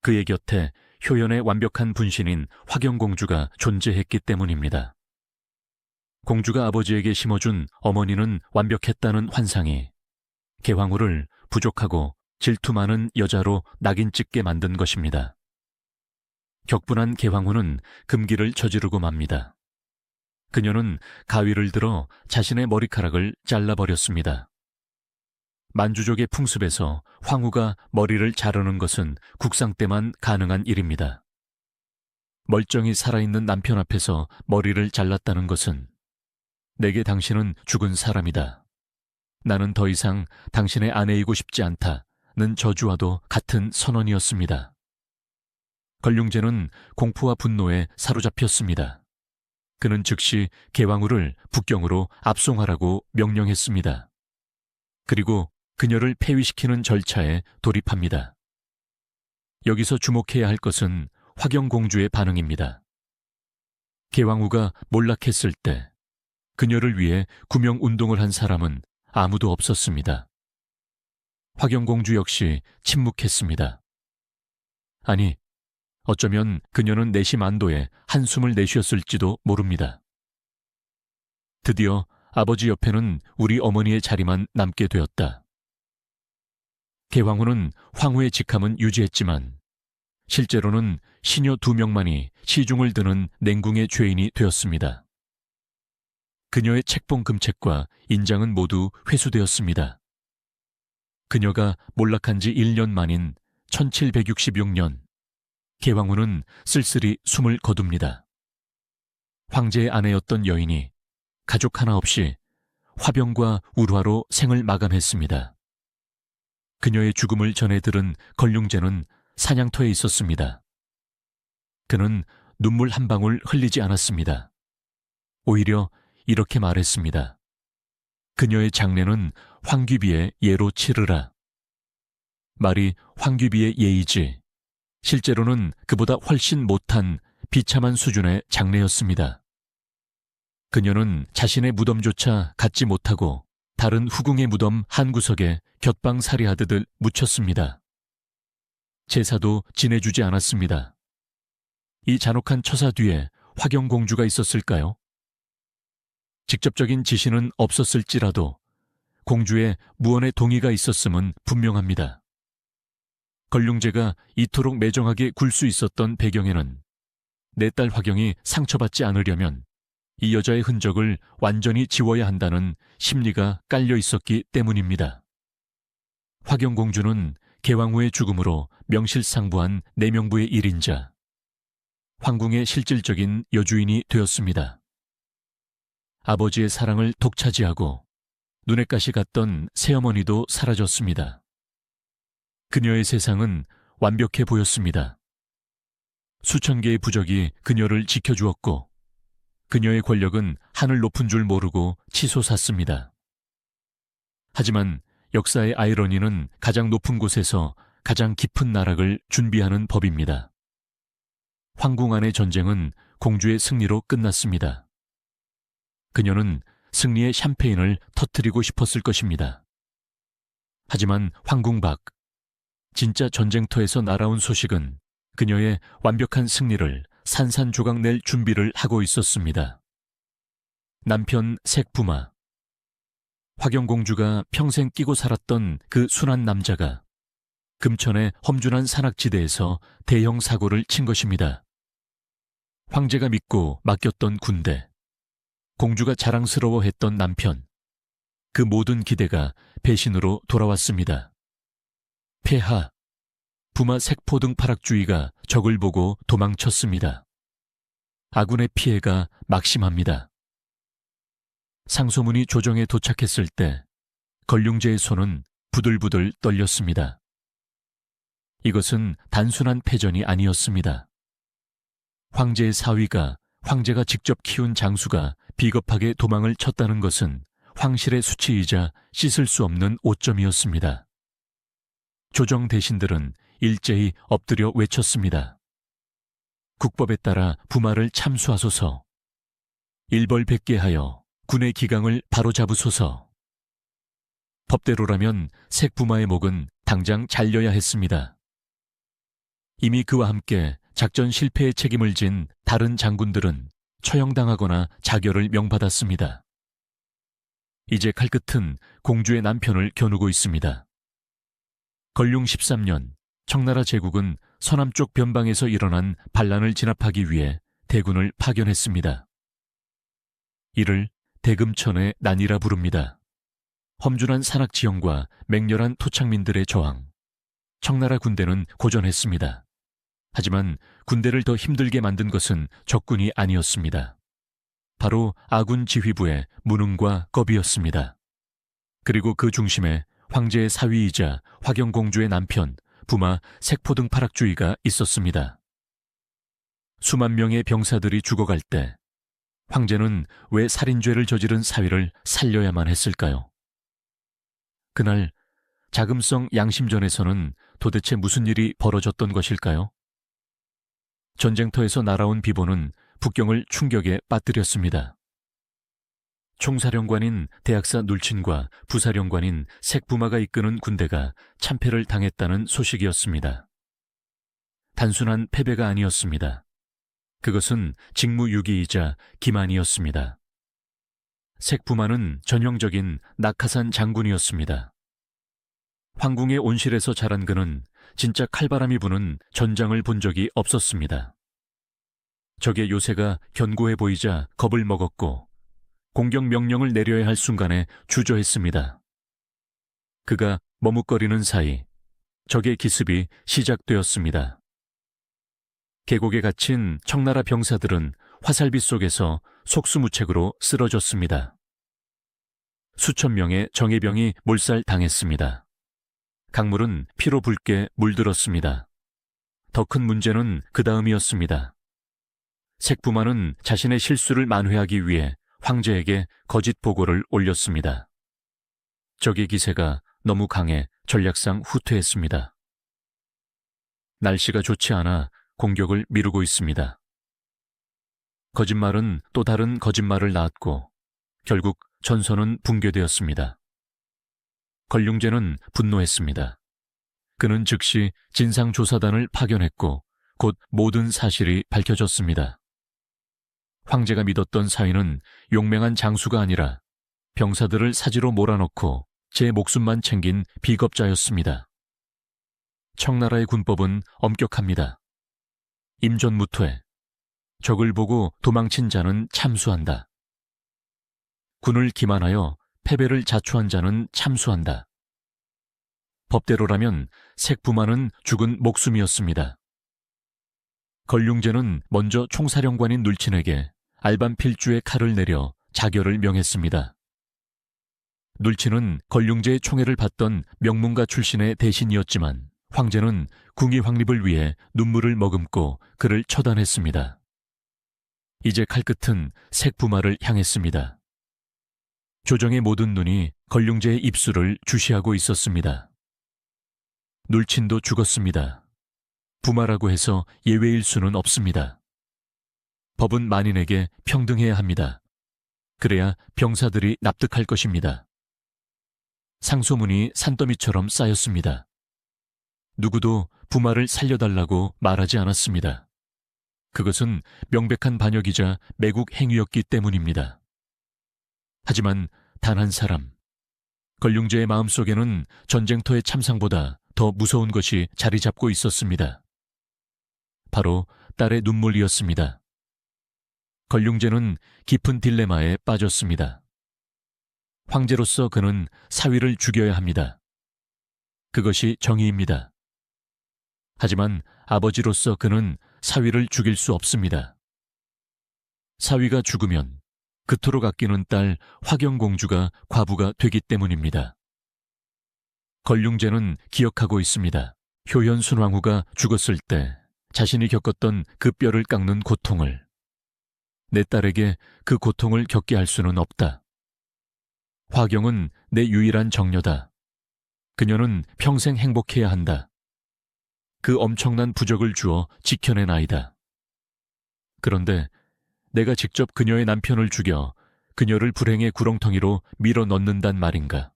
Speaker 1: 그의 곁에 효연의 완벽한 분신인 화경공주가 존재했기 때문입니다. 공주가 아버지에게 심어준 어머니는 완벽했다는 환상이 계황후를 부족하고 질투 많은 여자로 낙인 찍게 만든 것입니다. 격분한 계황후는 금기를 저지르고 맙니다. 그녀는 가위를 들어 자신의 머리카락을 잘라버렸습니다. 만주족의 풍습에서 황후가 머리를 자르는 것은 국상 때만 가능한 일입니다. 멀쩡히 살아있는 남편 앞에서 머리를 잘랐다는 것은 내게 당신은 죽은 사람이다. 나는 더 이상 당신의 아내이고 싶지 않다는 저주와도 같은 선언이었습니다. 건륭제는 공포와 분노에 사로잡혔습니다. 그는 즉시 계황후를 북경으로 압송하라고 명령했습니다. 그리고 그녀를 폐위시키는 절차에 돌입합니다. 여기서 주목해야 할 것은 화경공주의 반응입니다. 계황후가 몰락했을 때 그녀를 위해 구명운동을 한 사람은 아무도 없었습니다. 화경공주 역시 침묵했습니다. 아니, 어쩌면 그녀는 내심 안도에 한숨을 내쉬었을지도 모릅니다. 드디어 아버지 옆에는 우리 어머니의 자리만 남게 되었다. 계황후는 황후의 직함은 유지했지만 실제로는 시녀 2명만이 시중을 드는 냉궁의 죄인이 되었습니다. 그녀의 책봉 금책과 인장은 모두 회수되었습니다. 그녀가 몰락한 지 1년 만인 1766년 계황후는 쓸쓸히 숨을 거둡니다. 황제의 아내였던 여인이 가족 하나 없이 화병과 울화로 생을 마감했습니다. 그녀의 죽음을 전해 들은 건륭제는 사냥터에 있었습니다. 그는 눈물 한 방울 흘리지 않았습니다. 오히려 이렇게 말했습니다. 그녀의 장례는 황귀비의 예로 치르라. 말이 황귀비의 예이지 실제로는 그보다 훨씬 못한 비참한 수준의 장례였습니다. 그녀는 자신의 무덤조차 갖지 못하고 다른 후궁의 무덤 한 구석에 곁방살이하듯 묻혔습니다. 제사도 지내주지 않았습니다. 이 잔혹한 처사 뒤에 화경공주가 있었을까요? 직접적인 지시는 없었을지라도 공주의 무언의 동의가 있었음은 분명합니다. 건륭제가 이토록 매정하게 굴 수 있었던 배경에는 내 딸 화경이 상처받지 않으려면 이 여자의 흔적을 완전히 지워야 한다는 심리가 깔려 있었기 때문입니다. 화경공주는 개왕 후의 죽음으로 명실상부한 내명부의 1인자, 황궁의 실질적인 여주인이 되었습니다. 아버지의 사랑을 독차지하고 눈엣 가시 같던 새어머니도 사라졌습니다. 그녀의 세상은 완벽해 보였습니다. 수천 개의 부적이 그녀를 지켜주었고 그녀의 권력은 하늘 높은 줄 모르고 치솟았습니다. 하지만 역사의 아이러니는 가장 높은 곳에서 가장 깊은 나락을 준비하는 법입니다. 황궁 안의 전쟁은 공주의 승리로 끝났습니다. 그녀는 승리의 샴페인을 터뜨리고 싶었을 것입니다. 하지만 황궁 밖, 진짜 전쟁터에서 날아온 소식은 그녀의 완벽한 승리를 산산조각 낼 준비를 하고 있었습니다. 남편 색부마, 화경공주가 평생 끼고 살았던 그 순한 남자가 금천의 험준한 산악지대에서 대형 사고를 친 것입니다. 황제가 믿고 맡겼던 군대, 공주가 자랑스러워했던 남편, 그 모든 기대가 배신으로 돌아왔습니다. 폐하, 부마 색포등 파락주의가 적을 보고 도망쳤습니다. 아군의 피해가 막심합니다. 상소문이 조정에 도착했을 때 걸륭제의 손은 부들부들 떨렸습니다. 이것은 단순한 패전이 아니었습니다. 황제의 사위가 황제가 직접 키운 장수가 비겁하게 도망을 쳤다는 것은 황실의 수치이자 씻을 수 없는 오점이었습니다. 조정 대신들은 일제히 엎드려 외쳤습니다. 국법에 따라 부마를 참수하소서. 일벌백계하여 군의 기강을 바로잡으소서. 법대로라면 색부마의 목은 당장 잘려야 했습니다. 이미 그와 함께 작전 실패의 책임을 진 다른 장군들은 처형당하거나 자결을 명받았습니다. 이제 칼끝은 공주의 남편을 겨누고 있습니다. 걸륭 13년, 청나라 제국은 서남쪽 변방에서 일어난 반란을 진압하기 위해 대군을 파견했습니다. 이를 대금천의 난이라 부릅니다. 험준한 산악지형과 맹렬한 토착민들의 저항. 청나라 군대는 고전했습니다. 하지만 군대를 더 힘들게 만든 것은 적군이 아니었습니다. 바로 아군 지휘부의 무능과 겁이었습니다. 그리고 그 중심에 황제의 사위이자 화경공주의 남편, 부마 색포등 파락주의가 있었습니다. 수만 명의 병사들이 죽어갈 때 황제는 왜 살인죄를 저지른 사위를 살려야만 했을까요? 그날 자금성 양심전에서는 도대체 무슨 일이 벌어졌던 것일까요? 전쟁터에서 날아온 비보는 북경을 충격에 빠뜨렸습니다. 총사령관인 대학사 눌친과 부사령관인 색부마가 이끄는 군대가 참패를 당했다는 소식이었습니다. 단순한 패배가 아니었습니다. 그것은 직무유기이자 기만이었습니다. 색부마는 전형적인 낙하산 장군이었습니다. 황궁의 온실에서 자란 그는 진짜 칼바람이 부는 전장을 본 적이 없었습니다. 적의 요새가 견고해 보이자 겁을 먹었고 공격 명령을 내려야 할 순간에 주저했습니다. 그가 머뭇거리는 사이 적의 기습이 시작되었습니다. 계곡에 갇힌 청나라 병사들은 화살비 속에서 속수무책으로 쓰러졌습니다. 수천 명의 정예병이 몰살당했습니다. 강물은 피로 붉게 물들었습니다. 더 큰 문제는 그 다음이었습니다. 색부마는 자신의 실수를 만회하기 위해 황제에게 거짓 보고를 올렸습니다. 적의 기세가 너무 강해 전략상 후퇴했습니다. 날씨가 좋지 않아 공격을 미루고 있습니다. 거짓말은 또 다른 거짓말을 낳았고 결국 전선은 붕괴되었습니다. 걸륭제는 분노했습니다. 그는 즉시 진상조사단을 파견했고 곧 모든 사실이 밝혀졌습니다. 황제가 믿었던 사위는 용맹한 장수가 아니라 병사들을 사지로 몰아넣고 제 목숨만 챙긴 비겁자였습니다. 청나라의 군법은 엄격합니다. 임전무퇴, 적을 보고 도망친 자는 참수한다. 군을 기만하여 패배를 자초한 자는 참수한다. 법대로라면 색부마는 죽은 목숨이었습니다. 걸륭제는 먼저 총사령관인 눌친에게 알반필주의 칼을 내려 자결을 명했습니다. 눌친은 걸륭제의 총애를 받던 명문가 출신의 대신이었지만 황제는 궁위 확립을 위해 눈물을 머금고 그를 처단했습니다. 이제 칼끝은 색부마를 향했습니다. 조정의 모든 눈이 걸륭제의 입술을 주시하고 있었습니다. 눌친도 죽었습니다. 부마라고 해서 예외일 수는 없습니다. 법은 만인에게 평등해야 합니다. 그래야 병사들이 납득할 것입니다. 상소문이 산더미처럼 쌓였습니다. 누구도 부마를 살려달라고 말하지 않았습니다. 그것은 명백한 반역이자 매국 행위였기 때문입니다. 하지만 단 한 사람, 걸륭제의 마음속에는 전쟁터의 참상보다 더 무서운 것이 자리 잡고 있었습니다. 바로 딸의 눈물이었습니다. 걸륭제는 깊은 딜레마에 빠졌습니다. 황제로서 그는 사위를 죽여야 합니다. 그것이 정의입니다. 하지만 아버지로서 그는 사위를 죽일 수 없습니다. 사위가 죽으면 그토록 아끼는 딸 화경공주가 과부가 되기 때문입니다. 걸륭제는 기억하고 있습니다. 효현순왕후가 죽었을 때 자신이 겪었던 그 뼈를 깎는 고통을. 내 딸에게 그 고통을 겪게 할 수는 없다. 화경은 내 유일한 정녀다. 그녀는 평생 행복해야 한다. 그 엄청난 부적을 주어 지켜낸 아이다. 그런데 내가 직접 그녀의 남편을 죽여 그녀를 불행의 구렁텅이로 밀어 넣는단 말인가?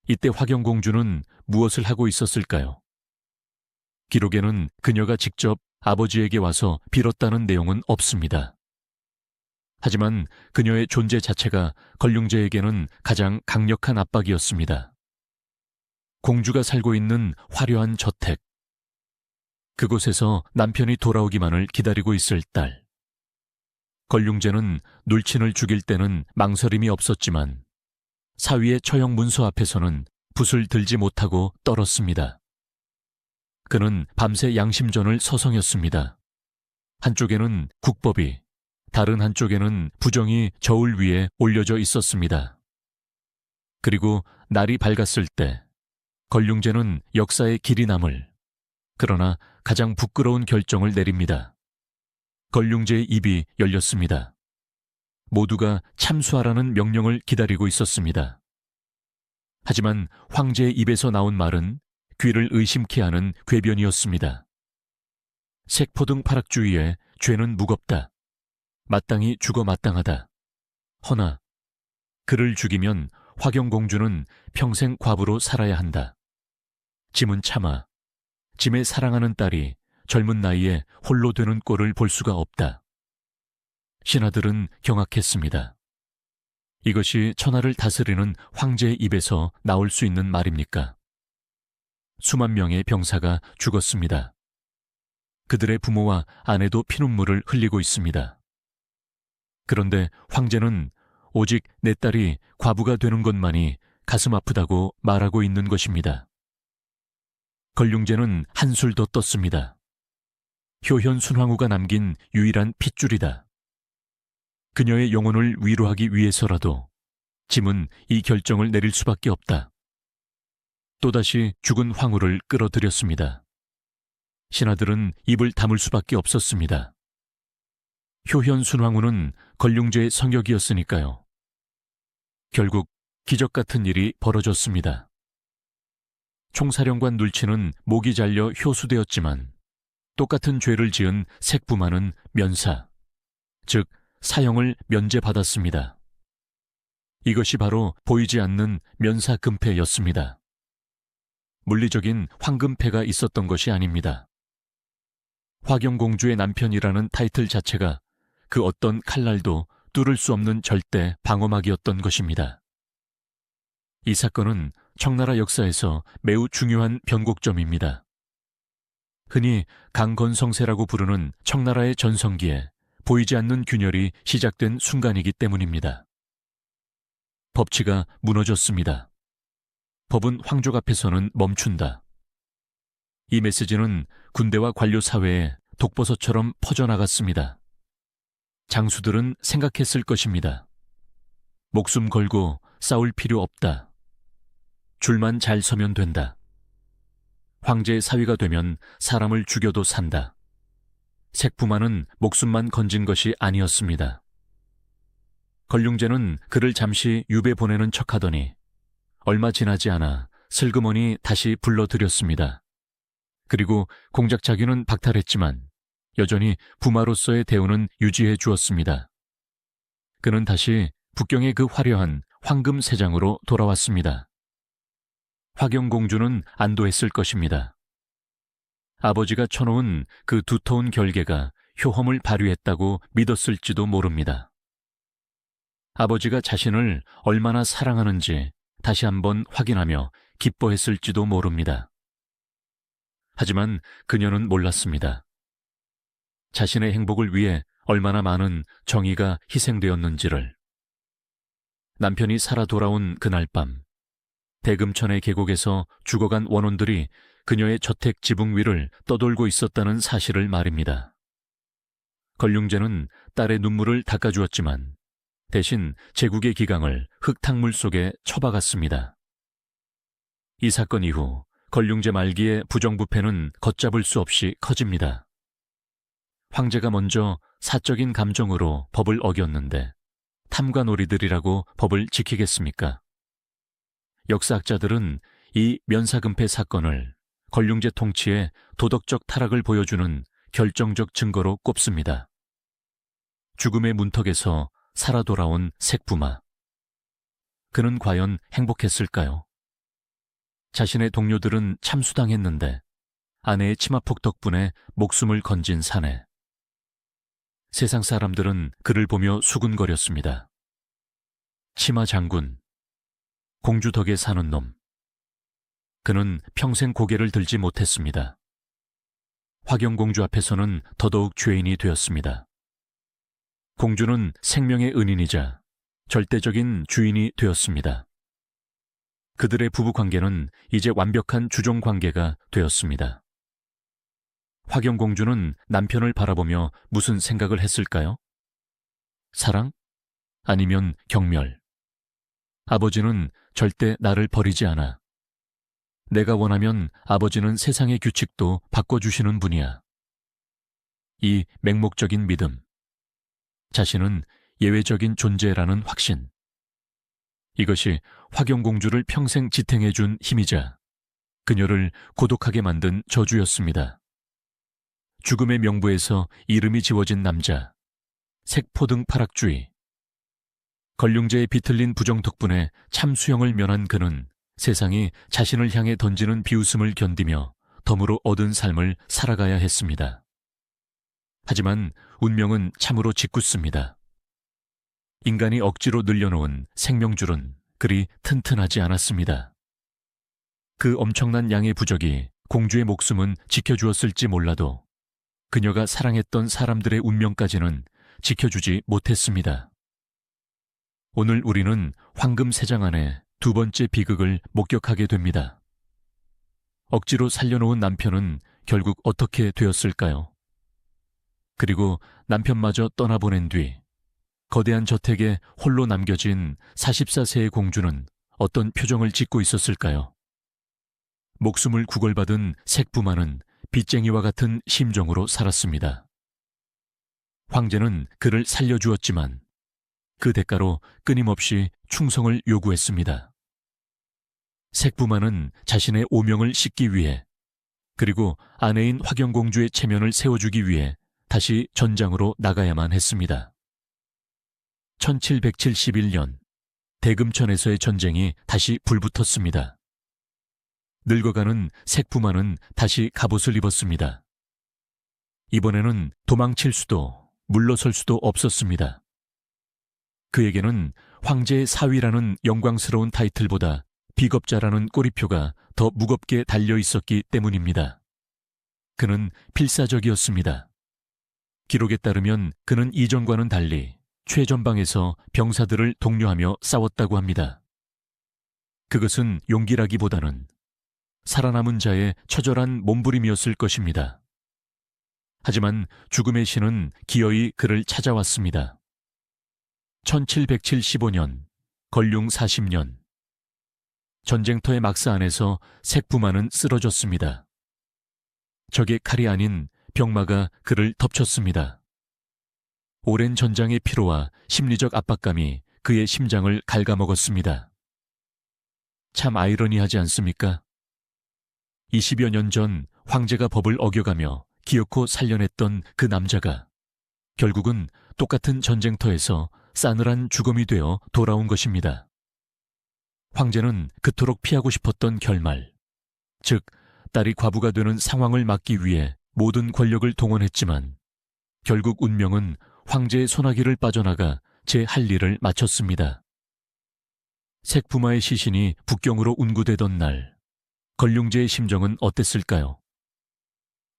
Speaker 1: 이때 화경공주는 무엇을 하고 있었을까요? 기록에는 그녀가 직접 아버지에게 와서 빌었다는 내용은 없습니다. 하지만 그녀의 존재 자체가 걸륭제에게는 가장 강력한 압박이었습니다. 공주가 살고 있는 화려한 저택. 그곳에서 남편이 돌아오기만을 기다리고 있을 딸. 걸륭제는 눌친을 죽일 때는 망설임이 없었지만 사위의 처형 문서 앞에서는 붓을 들지 못하고 떨었습니다. 그는 밤새 양심전을 서성였습니다. 한쪽에는 국법이, 다른 한쪽에는 부정이 저울 위에 올려져 있었습니다. 그리고 날이 밝았을 때 걸륭제는 역사의 길이 남을, 그러나 가장 부끄러운 결정을 내립니다. 걸륭제의 입이 열렸습니다. 모두가 참수하라는 명령을 기다리고 있었습니다. 하지만 황제의 입에서 나온 말은 귀를 의심케 하는 궤변이었습니다. 색포등 파락주의에 죄는 무겁다. 마땅히 죽어 마땅하다. 허나 그를 죽이면 화경공주는 평생 과부로 살아야 한다. 짐은 참아. 짐의 사랑하는 딸이 젊은 나이에 홀로 되는 꼴을 볼 수가 없다. 신하들은 경악했습니다. 이것이 천하를 다스리는 황제의 입에서 나올 수 있는 말입니까? 수만 명의 병사가 죽었습니다. 그들의 부모와 아내도 피눈물을 흘리고 있습니다. 그런데 황제는 오직 내 딸이 과부가 되는 것만이 가슴 아프다고 말하고 있는 것입니다. 걸륭제는 한술 더 떴습니다. 효현순왕후가 남긴 유일한 핏줄이다. 그녀의 영혼을 위로하기 위해서라도 짐은 이 결정을 내릴 수밖에 없다. 또다시 죽은 황후를 끌어들였습니다. 신하들은 입을 다물 수밖에 없었습니다. 효현순왕후는 걸륭제의 성역이었으니까요. 결국 기적 같은 일이 벌어졌습니다. 총사령관 눌친은 목이 잘려 효수되었지만 똑같은 죄를 지은 색부마는 면사, 즉 사형을 면제받았습니다. 이것이 바로 보이지 않는 면사금패였습니다. 물리적인 황금패가 있었던 것이 아닙니다. 화경공주의 남편이라는 타이틀 자체가 그 어떤 칼날도 뚫을 수 없는 절대 방어막이었던 것입니다. 이 사건은 청나라 역사에서 매우 중요한 변곡점입니다. 흔히 강건성세라고 부르는 청나라의 전성기에 보이지 않는 균열이 시작된 순간이기 때문입니다. 법치가 무너졌습니다. 법은 황족 앞에서는 멈춘다. 이 메시지는 군대와 관료 사회에 독버섯처럼 퍼져나갔습니다. 장수들은 생각했을 것입니다. 목숨 걸고 싸울 필요 없다. 줄만 잘 서면 된다. 황제의 사위가 되면 사람을 죽여도 산다. 색부마는 목숨만 건진 것이 아니었습니다. 걸륭제는 그를 잠시 유배 보내는 척하더니 얼마 지나지 않아 슬그머니 다시 불러들였습니다. 그리고 공작 자규는 박탈했지만 여전히 부마로서의 대우는 유지해 주었습니다. 그는 다시 북경의 그 화려한 황금 세장으로 돌아왔습니다. 화경공주는 안도했을 것입니다. 아버지가 쳐놓은 그 두터운 결계가 효험을 발휘했다고 믿었을지도 모릅니다. 아버지가 자신을 얼마나 사랑하는지 다시 한번 확인하며 기뻐했을지도 모릅니다. 하지만 그녀는 몰랐습니다. 자신의 행복을 위해 얼마나 많은 정의가 희생되었는지를. 남편이 살아 돌아온 그날 밤, 대금천의 계곡에서 죽어간 원혼들이 그녀의 저택 지붕 위를 떠돌고 있었다는 사실을 말입니다. 걸륭제는 딸의 눈물을 닦아주었지만 대신 제국의 기강을 흙탕물 속에 처박았습니다. 이 사건 이후 걸륭제 말기의 부정부패는 걷잡을 수 없이 커집니다. 황제가 먼저 사적인 감정으로 법을 어겼는데 탐관오리들이라고 법을 지키겠습니까? 역사학자들은 이 면사금패 사건을 걸륭제 통치의 도덕적 타락을 보여주는 결정적 증거로 꼽습니다. 죽음의 문턱에서 살아 돌아온 색부마. 그는 과연 행복했을까요? 자신의 동료들은 참수당했는데 아내의 치마폭 덕분에 목숨을 건진 사내. 세상 사람들은 그를 보며 수군거렸습니다. 치마 장군, 공주 덕에 사는 놈. 그는 평생 고개를 들지 못했습니다. 화경공주 앞에서는 더더욱 죄인이 되었습니다. 공주는 생명의 은인이자 절대적인 주인이 되었습니다. 그들의 부부관계는 이제 완벽한 주종관계가 되었습니다. 화경공주는 남편을 바라보며 무슨 생각을 했을까요? 사랑? 아니면 경멸? 아버지는 절대 나를 버리지 않아. 내가 원하면 아버지는 세상의 규칙도 바꿔주시는 분이야. 이 맹목적인 믿음. 자신은 예외적인 존재라는 확신. 이것이 화경공주를 평생 지탱해준 힘이자 그녀를 고독하게 만든 저주였습니다. 죽음의 명부에서 이름이 지워진 남자, 색포등 파락주의. 걸륭제에 비틀린 부정 덕분에 참수형을 면한 그는 세상이 자신을 향해 던지는 비웃음을 견디며 덤으로 얻은 삶을 살아가야 했습니다. 하지만 운명은 참으로 짓궂습니다. 인간이 억지로 늘려놓은 생명줄은 그리 튼튼하지 않았습니다. 그 엄청난 양의 부적이 공주의 목숨은 지켜주었을지 몰라도 그녀가 사랑했던 사람들의 운명까지는 지켜주지 못했습니다. 오늘 우리는 황금 세장 안에 두 번째 비극을 목격하게 됩니다. 억지로 살려놓은 남편은 결국 어떻게 되었을까요? 그리고 남편마저 떠나보낸 뒤 거대한 저택에 홀로 남겨진 44세의 공주는 어떤 표정을 짓고 있었을까요? 목숨을 구걸받은 색부마는 빚쟁이와 같은 심정으로 살았습니다. 황제는 그를 살려주었지만 그 대가로 끊임없이 충성을 요구했습니다. 색부마는 자신의 오명을 씻기 위해 그리고 아내인 화경공주의 체면을 세워주기 위해 다시 전장으로 나가야만 했습니다. 1771년 대금천에서의 전쟁이 다시 불붙었습니다. 늙어가는 색부마는 다시 갑옷을 입었습니다. 이번에는 도망칠 수도 물러설 수도 없었습니다. 그에게는 황제의 사위라는 영광스러운 타이틀보다 비겁자라는 꼬리표가 더 무겁게 달려 있었기 때문입니다. 그는 필사적이었습니다. 기록에 따르면 그는 이전과는 달리 최전방에서 병사들을 독려하며 싸웠다고 합니다. 그것은 용기라기보다는 살아남은 자의 처절한 몸부림이었을 것입니다. 하지만 죽음의 신은 기어이 그를 찾아왔습니다. 1775년, 걸륭 40년. 전쟁터의 막사 안에서 색부마는 쓰러졌습니다. 적의 칼이 아닌 병마가 그를 덮쳤습니다. 오랜 전장의 피로와 심리적 압박감이 그의 심장을 갉아먹었습니다. 참 아이러니하지 않습니까? 20여 년 전 황제가 법을 어겨가며 기어코 살려냈던 그 남자가 결국은 똑같은 전쟁터에서 싸늘한 죽음이 되어 돌아온 것입니다. 황제는 그토록 피하고 싶었던 결말, 즉 딸이 과부가 되는 상황을 막기 위해 모든 권력을 동원했지만 결국 운명은 황제의 소나기를 빠져나가 제 할 일을 마쳤습니다. 색부마의 시신이 북경으로 운구되던 날, 걸륭제의 심정은 어땠을까요?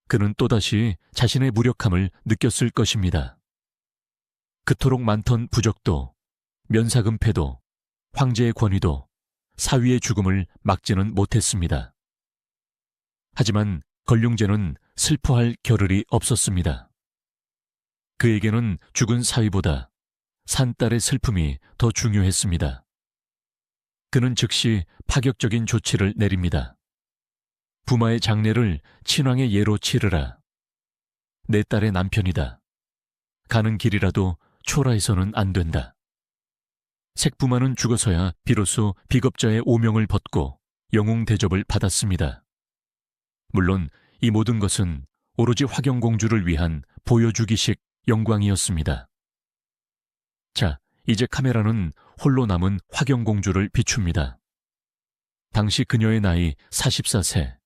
Speaker 1: 그는 또다시 자신의 무력함을 느꼈을 것입니다. 그토록 많던 부적도, 면사금패도, 황제의 권위도, 사위의 죽음을 막지는 못했습니다. 하지만 걸륭제는 슬퍼할 겨를이 없었습니다. 그에게는 죽은 사위보다 산 딸의 슬픔이 더 중요했습니다. 그는 즉시 파격적인 조치를 내립니다. 부마의 장례를 친왕의 예로 치르라. 내 딸의 남편이다. 가는 길이라도 초라해서는 안 된다. 색부마는 죽어서야 비로소 비겁자의 오명을 벗고 영웅 대접을 받았습니다. 물론 이 모든 것은 오로지 화경공주를 위한 보여주기식 영광이었습니다. 자, 이제 카메라는 홀로 남은 화경공주를 비춥니다. 당시 그녀의 나이 44세.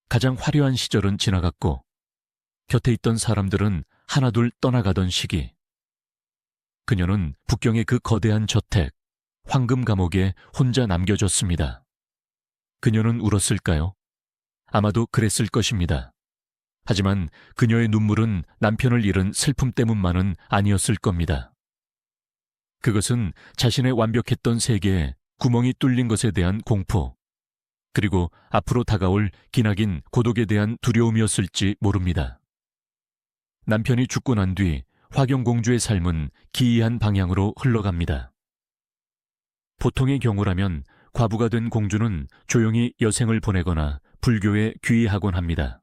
Speaker 1: 가장 화려한 시절은 지나갔고 곁에 있던 사람들은 하나둘 떠나가던 시기. 그녀는 북경의 그 거대한 저택, 황금 감옥에 혼자 남겨졌습니다. 그녀는 울었을까요? 아마도 그랬을 것입니다. 하지만 그녀의 눈물은 남편을 잃은 슬픔 때문만은 아니었을 겁니다. 그것은 자신의 완벽했던 세계에 구멍이 뚫린 것에 대한 공포, 그리고 앞으로 다가올 기나긴 고독에 대한 두려움이었을지 모릅니다. 남편이 죽고 난 뒤 화경공주의 삶은 기이한 방향으로 흘러갑니다. 보통의 경우라면 과부가 된 공주는 조용히 여생을 보내거나 불교에 귀의하곤 합니다.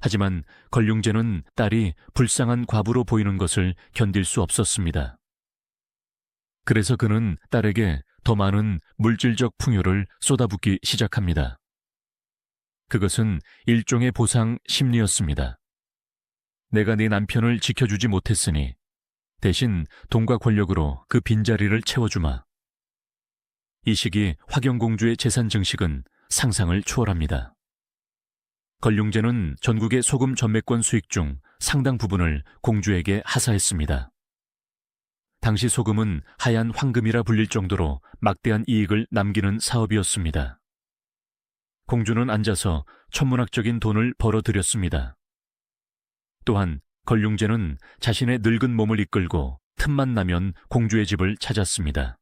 Speaker 1: 하지만 걸륭제는 딸이 불쌍한 과부로 보이는 것을 견딜 수 없었습니다. 그래서 그는 딸에게 더 많은 물질적 풍요를 쏟아붓기 시작합니다. 그것은 일종의 보상 심리였습니다. 내가 네 남편을 지켜주지 못했으니 대신 돈과 권력으로 그 빈자리를 채워주마. 이 시기 화경공주의 재산 증식은 상상을 초월합니다. 걸륭제는 전국의 소금 전매권 수익 중 상당 부분을 공주에게 하사했습니다. 당시 소금은 하얀 황금이라 불릴 정도로 막대한 이익을 남기는 사업이었습니다. 공주는 앉아서 천문학적인 돈을 벌어들였습니다. 또한 걸륭제는 자신의 늙은 몸을 이끌고 틈만 나면 공주의 집을 찾았습니다.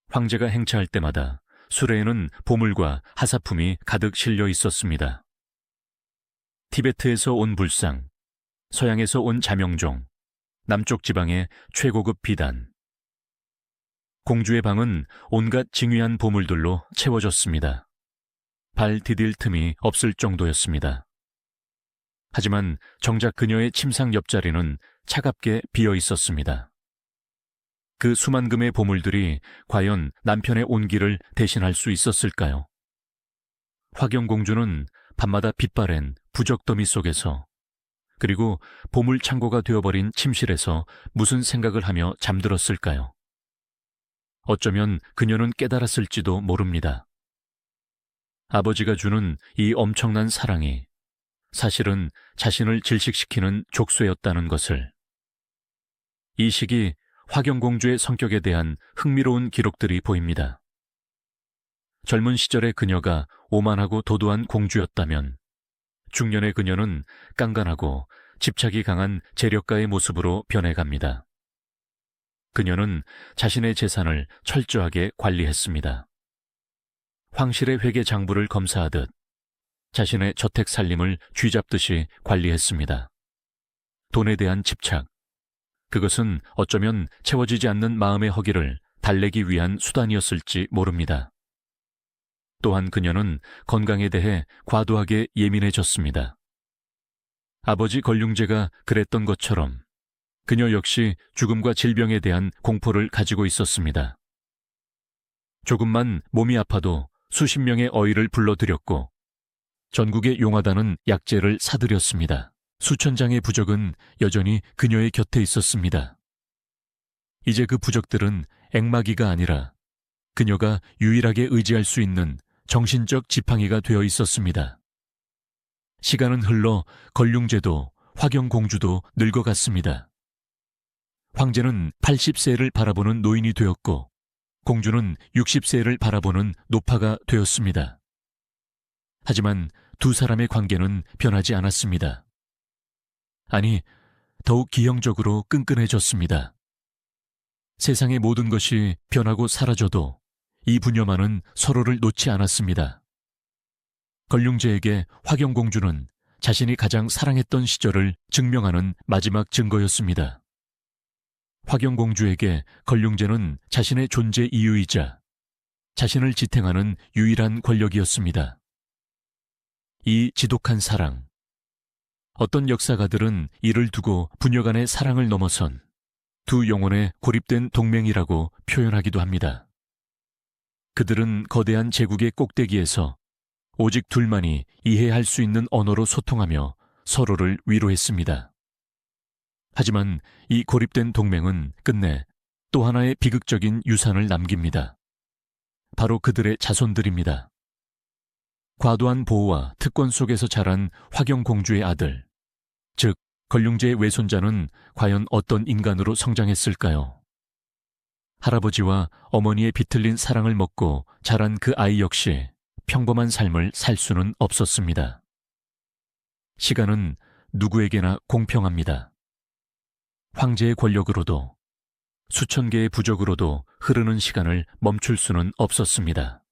Speaker 1: 황제가 행차할 때마다 수레에는 보물과 하사품이 가득 실려 있었습니다. 티베트에서 온 불상, 서양에서 온 자명종, 남쪽 지방의 최고급 비단. 공주의 방은 온갖 징휘한 보물들로 채워졌습니다. 발 디딜 틈이 없을 정도였습니다. 하지만 정작 그녀의 침상 옆자리는 차갑게 비어 있었습니다. 그 수만 금의 보물들이 과연 남편의 온기를 대신할 수 있었을까요? 화경공주는 밤마다 빛바랜 부적더미 속에서, 그리고 보물 창고가 되어버린 침실에서 무슨 생각을 하며 잠들었을까요? 어쩌면 그녀는 깨달았을지도 모릅니다. 아버지가 주는 이 엄청난 사랑이 사실은 자신을 질식시키는 족쇄였다는 것을. 이 시기 화경공주의 성격에 대한 흥미로운 기록들이 보입니다. 젊은 시절의 그녀가 오만하고 도도한 공주였다면 중년의 그녀는 깐깐하고 집착이 강한 재력가의 모습으로 변해갑니다. 그녀는 자신의 재산을 철저하게 관리했습니다. 황실의 회계 장부를 검사하듯 자신의 저택 살림을 쥐잡듯이 관리했습니다. 돈에 대한 집착, 그것은 어쩌면 채워지지 않는 마음의 허기를 달래기 위한 수단이었을지 모릅니다. 또한 그녀는 건강에 대해 과도하게 예민해졌습니다. 아버지 걸륭제가 그랬던 것처럼 그녀 역시 죽음과 질병에 대한 공포를 가지고 있었습니다. 조금만 몸이 아파도 수십 명의 어의를 불러들였고 전국의 용하다는 약재를 사들였습니다. 수천 장의 부적은 여전히 그녀의 곁에 있었습니다. 이제 그 부적들은 액마기가 아니라 그녀가 유일하게 의지할 수 있는 정신적 지팡이가 되어 있었습니다. 시간은 흘러 걸륭제도 화경공주도 늙어갔습니다. 황제는 80세를 바라보는 노인이 되었고 공주는 60세를 바라보는 노파가 되었습니다. 하지만 두 사람의 관계는 변하지 않았습니다. 아니, 더욱 기형적으로 끈끈해졌습니다. 세상의 모든 것이 변하고 사라져도 이 부녀만은 서로를 놓지 않았습니다. 걸륭제에게 화경공주는 자신이 가장 사랑했던 시절을 증명하는 마지막 증거였습니다. 화경공주에게 걸륭제는 자신의 존재 이유이자 자신을 지탱하는 유일한 권력이었습니다. 이 지독한 사랑. 어떤 역사가들은 이를 두고 부녀 간의 사랑을 넘어선 두 영혼의 고립된 동맹이라고 표현하기도 합니다. 그들은 거대한 제국의 꼭대기에서 오직 둘만이 이해할 수 있는 언어로 소통하며 서로를 위로했습니다. 하지만 이 고립된 동맹은 끝내 또 하나의 비극적인 유산을 남깁니다. 바로 그들의 자손들입니다. 과도한 보호와 특권 속에서 자란 화경공주의 아들, 즉 걸륭제의 외손자는 과연 어떤 인간으로 성장했을까요? 할아버지와 어머니의 비틀린 사랑을 먹고 자란 그 아이 역시 평범한 삶을 살 수는 없었습니다. 시간은 누구에게나 공평합니다. 황제의 권력으로도 수천 개의 부적으로도 흐르는 시간을 멈출 수는 없었습니다.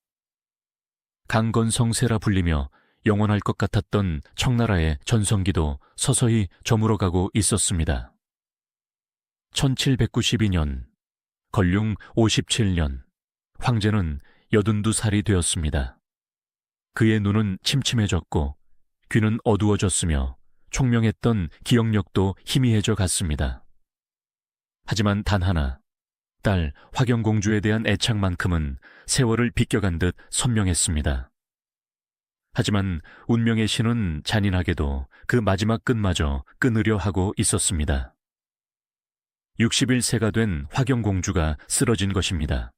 Speaker 1: 강건성세라 불리며 영원할 것 같았던 청나라의 전성기도 서서히 저물어가고 있었습니다. 1792년, 걸륭 57년, 황제는 82살이 되었습니다. 그의 눈은 침침해졌고 귀는 어두워졌으며 총명했던 기억력도 희미해져 갔습니다. 하지만 단 하나, 딸 화경공주에 대한 애착만큼은 세월을 비껴간 듯 선명했습니다. 하지만 운명의 신은 잔인하게도 그 마지막 끈마저 끊으려 하고 있었습니다. 61세가 된 화경공주가 쓰러진 것입니다.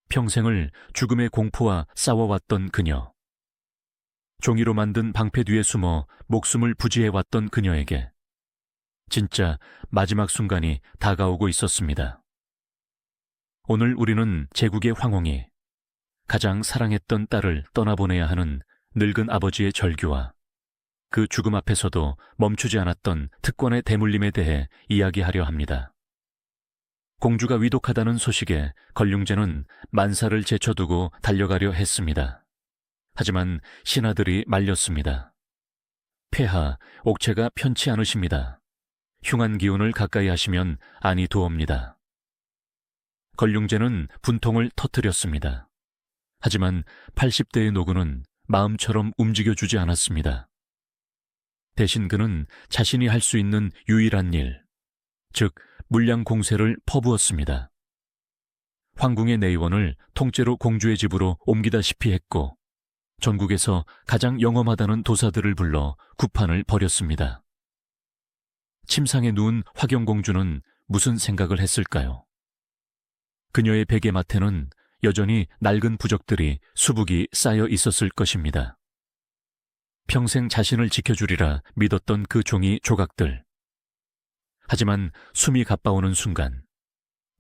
Speaker 1: 평생을 죽음의 공포와 싸워왔던 그녀. 종이로 만든 방패 뒤에 숨어 목숨을 부지해왔던 그녀에게 진짜 마지막 순간이 다가오고 있었습니다. 오늘 우리는 제국의 황홍이 가장 사랑했던 딸을 떠나보내야 하는 늙은 아버지의 절규와 그 죽음 앞에서도 멈추지 않았던 특권의 대물림에 대해 이야기하려 합니다. 공주가 위독하다는 소식에 걸륭제는 만사를 제쳐두고 달려가려 했습니다. 하지만 신하들이 말렸습니다. 폐하, 옥체가 편치 않으십니다. 흉한 기운을 가까이 하시면 안이 도옵니다. 걸륭제는 분통을 터뜨렸습니다. 하지만 80대의 노구는 마음처럼 움직여주지 않았습니다. 대신 그는 자신이 할 수 있는 유일한 일, 즉 물량 공세를 퍼부었습니다. 황궁의 내의원을 통째로 공주의 집으로 옮기다시피 했고 전국에서 가장 영험하다는 도사들을 불러 구판을 벌였습니다. 침상에 누운 화경공주는 무슨 생각을 했을까요? 그녀의 베개맡에는 여전히 낡은 부적들이 수북이 쌓여 있었을 것입니다. 평생 자신을 지켜주리라 믿었던 그 종이 조각들. 하지만 숨이 가빠오는 순간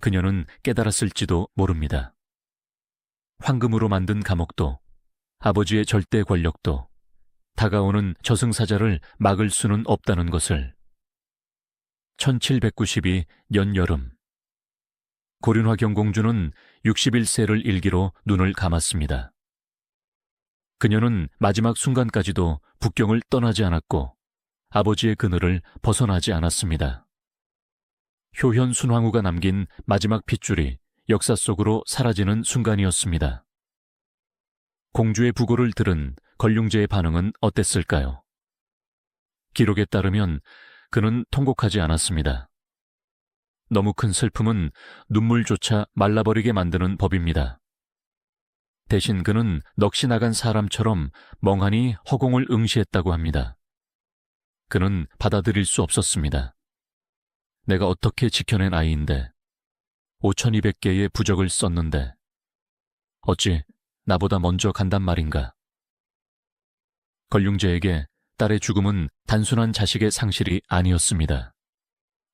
Speaker 1: 그녀는 깨달았을지도 모릅니다. 황금으로 만든 감옥도 아버지의 절대 권력도 다가오는 저승사자를 막을 수는 없다는 것을. 1792 연여름, 고륜화 경공주는 61세를 일기로 눈을 감았습니다. 그녀는 마지막 순간까지도 북경을 떠나지 않았고 아버지의 그늘을 벗어나지 않았습니다. 효현 순황후가 남긴 마지막 핏줄이 역사 속으로 사라지는 순간이었습니다. 공주의 부고를 들은 걸륭제의 반응은 어땠을까요? 기록에 따르면 그는 통곡하지 않았습니다. 너무 큰 슬픔은 눈물조차 말라버리게 만드는 법입니다. 대신 그는 넋이 나간 사람처럼 멍하니 허공을 응시했다고 합니다. 그는 받아들일 수 없었습니다. 내가 어떻게 지켜낸 아이인데, 5200개의 부적을 썼는데, 어찌 나보다 먼저 간단 말인가. 걸륭제에게 딸의 죽음은 단순한 자식의 상실이 아니었습니다.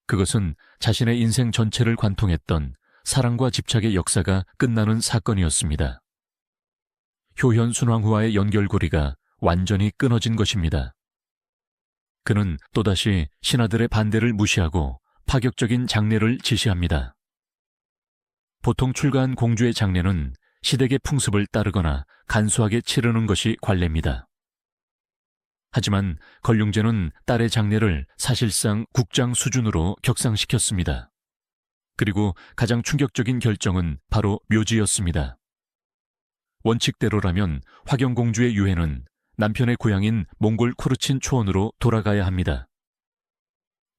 Speaker 1: 그것은 자신의 인생 전체를 관통했던 사랑과 집착의 역사가 끝나는 사건이었습니다. 효현 순황후와의 연결고리가 완전히 끊어진 것입니다. 그는 또다시 신하들의 반대를 무시하고 파격적인 장례를 지시합니다. 보통 출가한 공주의 장례는 시댁의 풍습을 따르거나 간소하게 치르는 것이 관례입니다. 하지만 걸륭제는 딸의 장례를 사실상 국장 수준으로 격상시켰습니다. 그리고 가장 충격적인 결정은 바로 묘지였습니다. 원칙대로라면 화경공주의 유해는 남편의 고향인 몽골 쿠르친 초원으로 돌아가야 합니다.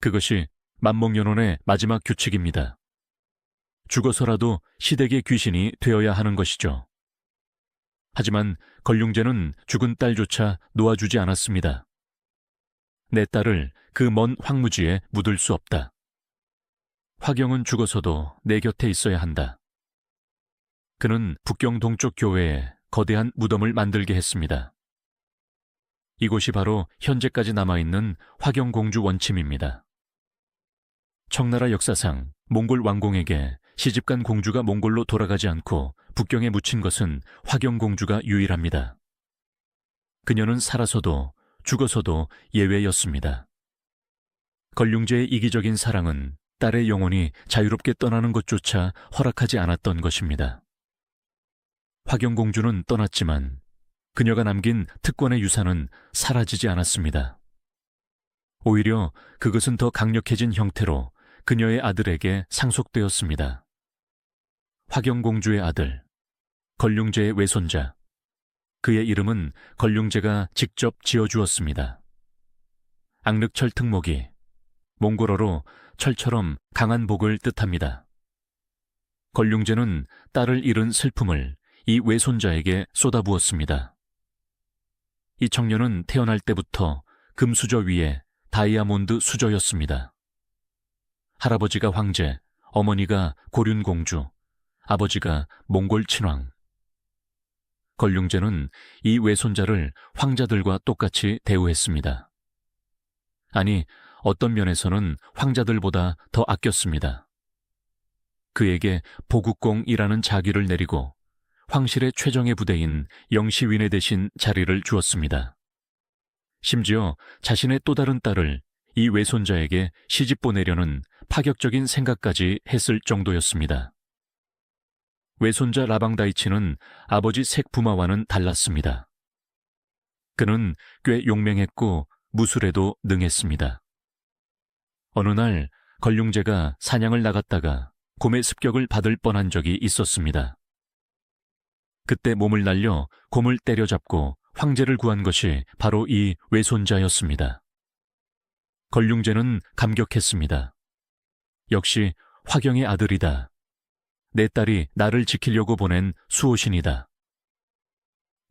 Speaker 1: 그것이 만목연원의 마지막 규칙입니다. 죽어서라도 시댁의 귀신이 되어야 하는 것이죠. 하지만 걸륭제는 죽은 딸조차 놓아주지 않았습니다. 내 딸을 그 먼 황무지에 묻을 수 없다. 화경은 죽어서도 내 곁에 있어야 한다. 그는 북경 동쪽 교회에 거대한 무덤을 만들게 했습니다. 이곳이 바로 현재까지 남아있는 화경공주 원침입니다. 청나라 역사상 몽골 왕공에게 시집간 공주가 몽골로 돌아가지 않고 북경에 묻힌 것은 화경공주가 유일합니다. 그녀는 살아서도 죽어서도 예외였습니다. 걸륭제의 이기적인 사랑은 딸의 영혼이 자유롭게 떠나는 것조차 허락하지 않았던 것입니다. 화경공주는 떠났지만 그녀가 남긴 특권의 유산은 사라지지 않았습니다. 오히려 그것은 더 강력해진 형태로 그녀의 아들에게 상속되었습니다. 화경공주의 아들, 걸륭제의 외손자, 그의 이름은 걸륭제가 직접 지어주었습니다. 앙륵철 특목이 몽골어로 철처럼 강한 복을 뜻합니다. 걸륭제는 딸을 잃은 슬픔을 이 외손자에게 쏟아부었습니다. 이 청년은 태어날 때부터 금수저 위에 다이아몬드 수저였습니다. 할아버지가 황제, 어머니가 고륜공주, 아버지가 몽골 친왕. 걸륭제는 이 외손자를 황자들과 똑같이 대우했습니다. 아니, 어떤 면에서는 황자들보다 더 아꼈습니다. 그에게 보국공이라는 자기를 내리고 황실의 최정예 부대인 영시윈의 대신 자리를 주었습니다. 심지어 자신의 또 다른 딸을 이 외손자에게 시집 보내려는 파격적인 생각까지 했을 정도였습니다. 외손자 라방다이치는 아버지 색부마와는 달랐습니다. 그는 꽤 용맹했고 무술에도 능했습니다. 어느 날 걸륭제가 사냥을 나갔다가 곰의 습격을 받을 뻔한 적이 있었습니다. 그때 몸을 날려 곰을 때려잡고 황제를 구한 것이 바로 이 외손자였습니다. 걸륭제는 감격했습니다. 역시 화경의 아들이다. 내 딸이 나를 지키려고 보낸 수호신이다.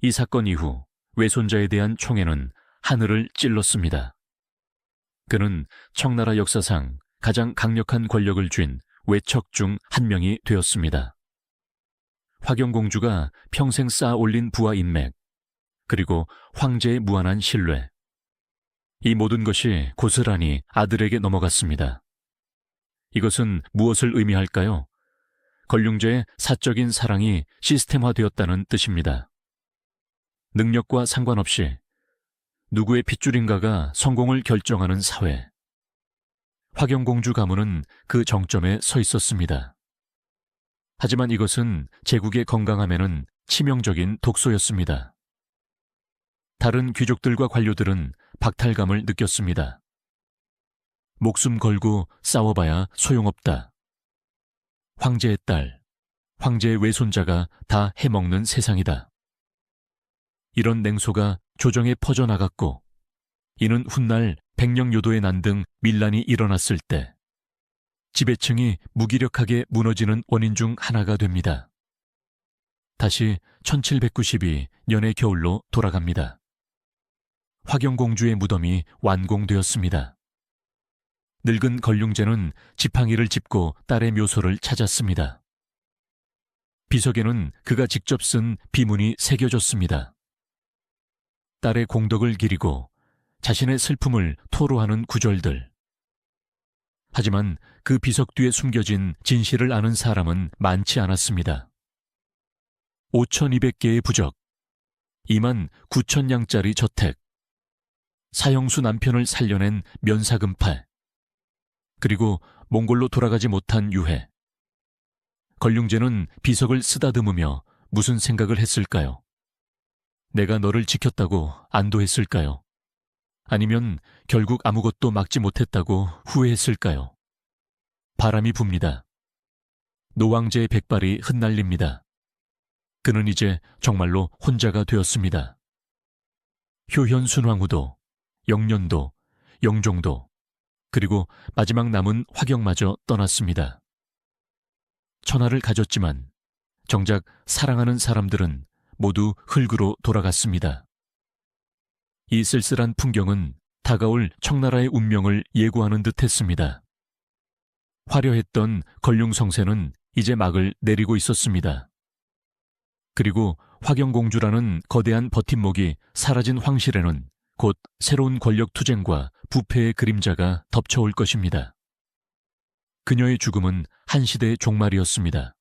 Speaker 1: 이 사건 이후 외손자에 대한 총애는 하늘을 찔렀습니다. 그는 청나라 역사상 가장 강력한 권력을 쥔 외척 중 한 명이 되었습니다. 화경공주가 평생 쌓아 올린 부와 인맥, 그리고 황제의 무한한 신뢰. 이 모든 것이 고스란히 아들에게 넘어갔습니다. 이것은 무엇을 의미할까요? 걸륭제의 사적인 사랑이 시스템화되었다는 뜻입니다. 능력과 상관없이 누구의 핏줄인가가 성공을 결정하는 사회. 화경공주 가문은 그 정점에 서 있었습니다. 하지만 이것은 제국의 건강함에는 치명적인 독소였습니다. 다른 귀족들과 관료들은 박탈감을 느꼈습니다. 목숨 걸고 싸워봐야 소용없다. 황제의 딸, 황제의 외손자가 다 해먹는 세상이다. 이런 냉소가 조정에 퍼져나갔고, 이는 훗날 백령요도의 난등 밀란이 일어났을 때 지배층이 무기력하게 무너지는 원인 중 하나가 됩니다. 다시 1792년의 겨울로 돌아갑니다. 화경공주의 무덤이 완공되었습니다. 늙은 걸륭제는 지팡이를 짚고 딸의 묘소를 찾았습니다. 비석에는 그가 직접 쓴 비문이 새겨졌습니다. 딸의 공덕을 기리고 자신의 슬픔을 토로하는 구절들. 하지만 그 비석 뒤에 숨겨진 진실을 아는 사람은 많지 않았습니다. 5,200개의 부적, 29,000냥짜리 저택, 사형수 남편을 살려낸 면사금팔, 그리고 몽골로 돌아가지 못한 유해. 걸륭제는 비석을 쓰다듬으며 무슨 생각을 했을까요? 내가 너를 지켰다고 안도했을까요? 아니면 결국 아무것도 막지 못했다고 후회했을까요? 바람이 붑니다. 노왕제의 백발이 흩날립니다. 그는 이제 정말로 혼자가 되었습니다. 효현순왕후도, 영년도, 영종도, 그리고 마지막 남은 화경마저 떠났습니다. 천하를 가졌지만 정작 사랑하는 사람들은 모두 흙으로 돌아갔습니다. 이 쓸쓸한 풍경은 다가올 청나라의 운명을 예고하는 듯 했습니다. 화려했던 걸륭성세는 이제 막을 내리고 있었습니다. 그리고 화경공주라는 거대한 버팀목이 사라진 황실에는 곧 새로운 권력 투쟁과 부패의 그림자가 덮쳐올 것입니다. 그녀의 죽음은 한 시대의 종말이었습니다.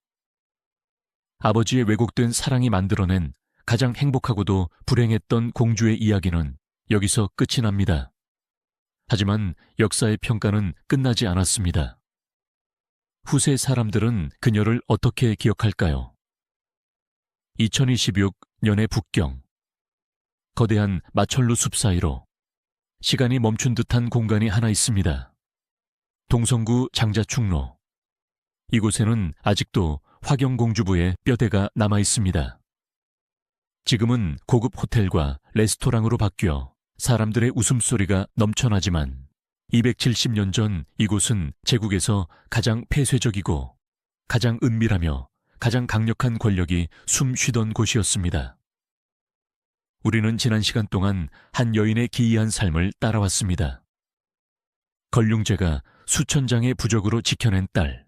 Speaker 1: 아버지의 왜곡된 사랑이 만들어낸 가장 행복하고도 불행했던 공주의 이야기는 여기서 끝이 납니다. 하지만 역사의 평가는 끝나지 않았습니다. 후세 사람들은 그녀를 어떻게 기억할까요? 2026년의 북경. 거대한 마철루 숲 사이로 시간이 멈춘 듯한 공간이 하나 있습니다. 동성구 장자충로. 이곳에는 아직도 화경공주부의 뼈대가 남아 있습니다. 지금은 고급 호텔과 레스토랑으로 바뀌어 사람들의 웃음소리가 넘쳐나지만 270년 전 이곳은 제국에서 가장 폐쇄적이고 가장 은밀하며 가장 강력한 권력이 숨 쉬던 곳이었습니다. 우리는 지난 시간 동안 한 여인의 기이한 삶을 따라왔습니다. 걸륭제가 수천 장의 부적으로 지켜낸 딸,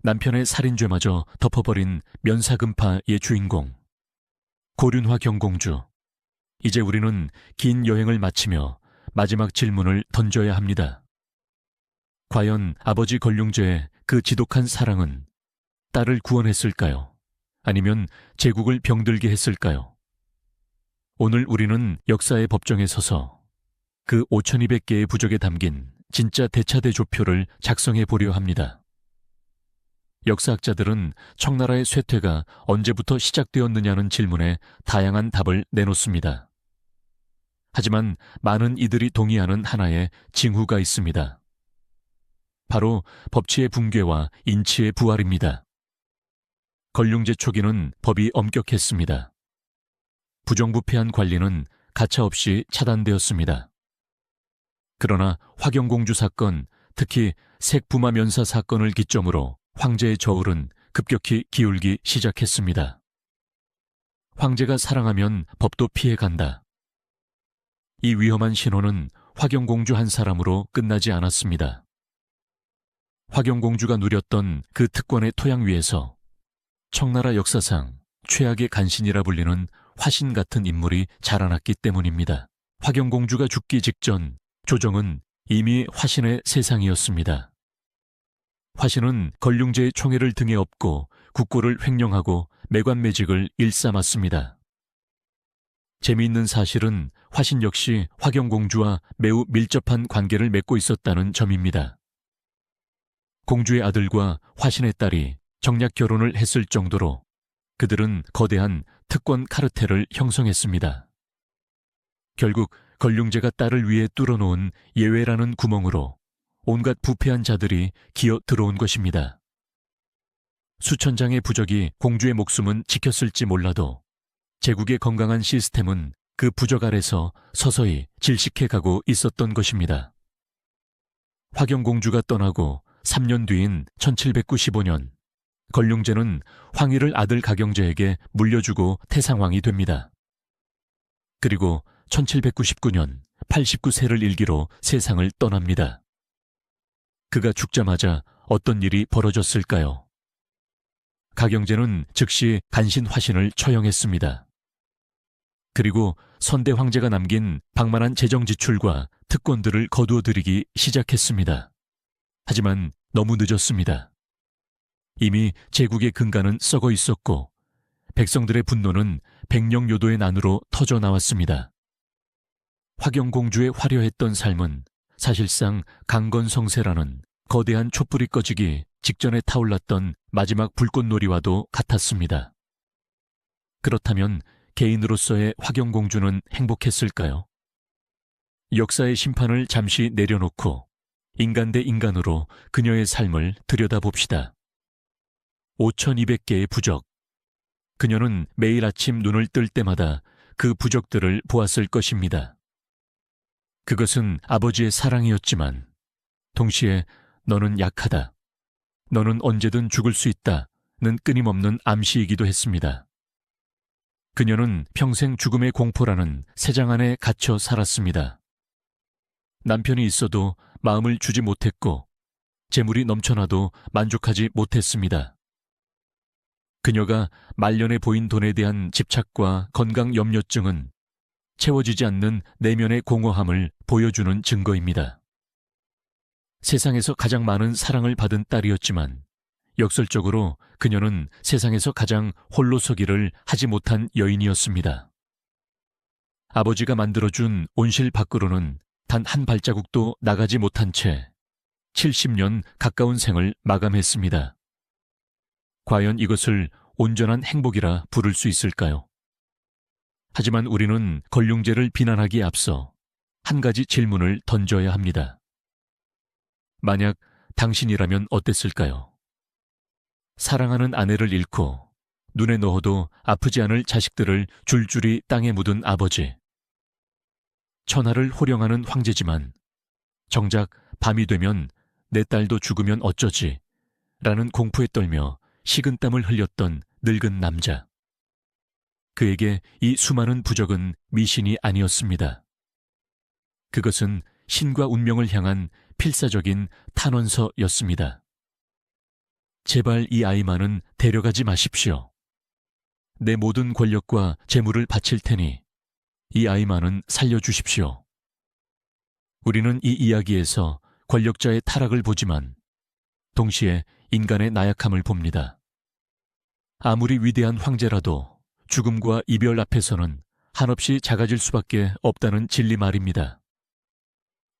Speaker 1: 남편의 살인죄마저 덮어버린 면사금파의 주인공, 고륜화 경공주. 이제 우리는 긴 여행을 마치며 마지막 질문을 던져야 합니다. 과연 아버지 걸륭제의 그 지독한 사랑은 딸을 구원했을까요? 아니면 제국을 병들게 했을까요? 오늘 우리는 역사의 법정에 서서 그 5,200개의 부적에 담긴 진짜 대차대조표를 작성해 보려 합니다. 역사학자들은 청나라의 쇠퇴가 언제부터 시작되었느냐는 질문에 다양한 답을 내놓습니다. 하지만 많은 이들이 동의하는 하나의 징후가 있습니다. 바로 법치의 붕괴와 인치의 부활입니다. 걸륭제 초기는 법이 엄격했습니다. 부정부패한 관리는 가차없이 차단되었습니다. 그러나 화경공주 사건, 특히 색부마 면사 사건을 기점으로 황제의 저울은 급격히 기울기 시작했습니다. 황제가 사랑하면 법도 피해간다. 이 위험한 신호는 화경공주 한 사람으로 끝나지 않았습니다. 화경공주가 누렸던 그 특권의 토양 위에서 청나라 역사상 최악의 간신이라 불리는 화신 같은 인물이 자라났기 때문입니다. 화경공주가 죽기 직전 조정은 이미 화신의 세상이었습니다. 화신은 걸륭제의 총애를 등에 업고 국고를 횡령하고 매관매직을 일삼았습니다. 재미있는 사실은 화신 역시 화경공주와 매우 밀접한 관계를 맺고 있었다는 점입니다. 공주의 아들과 화신의 딸이 정략 결혼을 했을 정도로 그들은 거대한 특권 카르텔을 형성했습니다. 결국 걸륭제가 딸을 위해 뚫어놓은 예외라는 구멍으로 온갖 부패한 자들이 기어 들어온 것입니다. 수천 장의 부적이 공주의 목숨은 지켰을지 몰라도 제국의 건강한 시스템은 그 부적 아래서 서서히 질식해가고 있었던 것입니다. 화경공주가 떠나고 3년 뒤인 1795년, 걸륭제는 황위를 아들 가경제에게 물려주고 태상왕이 됩니다. 그리고 1799년 89세를 일기로 세상을 떠납니다. 그가 죽자마자 어떤 일이 벌어졌을까요? 가경제는 즉시 간신 화신을 처형했습니다. 그리고 선대 황제가 남긴 방만한 재정 지출과 특권들을 거두어들이기 시작했습니다. 하지만 너무 늦었습니다. 이미 제국의 근간은 썩어 있었고 백성들의 분노는 백령요도의 난으로 터져 나왔습니다. 화경공주의 화려했던 삶은 사실상 강건성세라는 거대한 촛불이 꺼지기 직전에 타올랐던 마지막 불꽃놀이와도 같았습니다. 그렇다면 개인으로서의 화경공주는 행복했을까요? 역사의 심판을 잠시 내려놓고 인간 대 인간으로 그녀의 삶을 들여다봅시다. 5200개의 부적. 그녀는 매일 아침 눈을 뜰 때마다 그 부적들을 보았을 것입니다. 그것은 아버지의 사랑이었지만 동시에 너는 약하다, 너는 언제든 죽을 수 있다는 끊임없는 암시이기도 했습니다. 그녀는 평생 죽음의 공포라는 새장 안에 갇혀 살았습니다. 남편이 있어도 마음을 주지 못했고 재물이 넘쳐나도 만족하지 못했습니다. 그녀가 말년에 보인 돈에 대한 집착과 건강 염려증은 채워지지 않는 내면의 공허함을 보여주는 증거입니다. 세상에서 가장 많은 사랑을 받은 딸이었지만 역설적으로 그녀는 세상에서 가장 홀로 서기를 하지 못한 여인이었습니다. 아버지가 만들어준 온실 밖으로는 단 한 발자국도 나가지 못한 채 70년 가까운 생을 마감했습니다. 과연 이것을 온전한 행복이라 부를 수 있을까요? 하지만 우리는 걸륭제를 비난하기에 앞서 한 가지 질문을 던져야 합니다. 만약 당신이라면 어땠을까요? 사랑하는 아내를 잃고 눈에 넣어도 아프지 않을 자식들을 줄줄이 땅에 묻은 아버지. 천하를 호령하는 황제지만 정작 밤이 되면 내 딸도 죽으면 어쩌지? 라는 공포에 떨며 식은땀을 흘렸던 늙은 남자. 그에게 이 수많은 부적은 미신이 아니었습니다. 그것은 신과 운명을 향한 필사적인 탄원서였습니다. 제발 이 아이만은 데려가지 마십시오. 내 모든 권력과 재물을 바칠 테니 이 아이만은 살려주십시오. 우리는 이 이야기에서 권력자의 타락을 보지만 동시에 인간의 나약함을 봅니다. 아무리 위대한 황제라도 죽음과 이별 앞에서는 한없이 작아질 수밖에 없다는 진리 말입니다.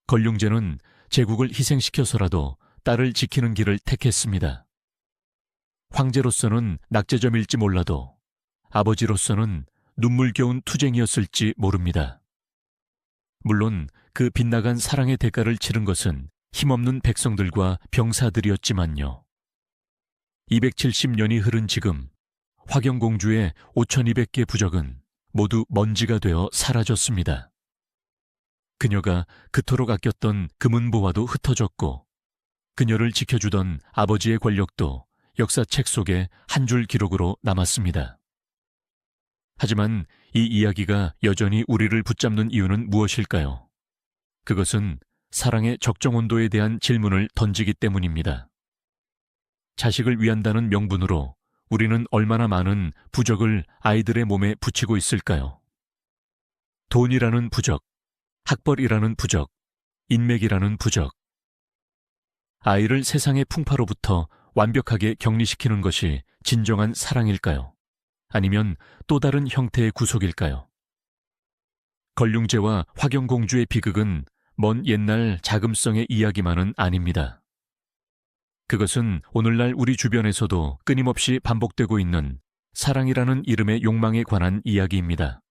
Speaker 1: 걸륭제는 제국을 희생시켜서라도 딸을 지키는 길을 택했습니다. 황제로서는 낙제점일지 몰라도 아버지로서는 눈물겨운 투쟁이었을지 모릅니다. 물론 그 빗나간 사랑의 대가를 치른 것은 힘없는 백성들과 병사들이었지만요. 270년이 흐른 지금 화경공주의 5200개 부적은 모두 먼지가 되어 사라졌습니다. 그녀가 그토록 아꼈던 금은보화도 흩어졌고 그녀를 지켜주던 아버지의 권력도 역사책 속에 한 줄 기록으로 남았습니다. 하지만 이 이야기가 여전히 우리를 붙잡는 이유는 무엇일까요? 그것은 사랑의 적정 온도에 대한 질문을 던지기 때문입니다. 자식을 위한다는 명분으로 우리는 얼마나 많은 부적을 아이들의 몸에 붙이고 있을까요? 돈이라는 부적, 학벌이라는 부적, 인맥이라는 부적. 아이를 세상의 풍파로부터 완벽하게 격리시키는 것이 진정한 사랑일까요? 아니면 또 다른 형태의 구속일까요? 걸륭제와 화경공주의 비극은 먼 옛날 자금성의 이야기만은 아닙니다. 그것은 오늘날 우리 주변에서도 끊임없이 반복되고 있는 사랑이라는 이름의 욕망에 관한 이야기입니다.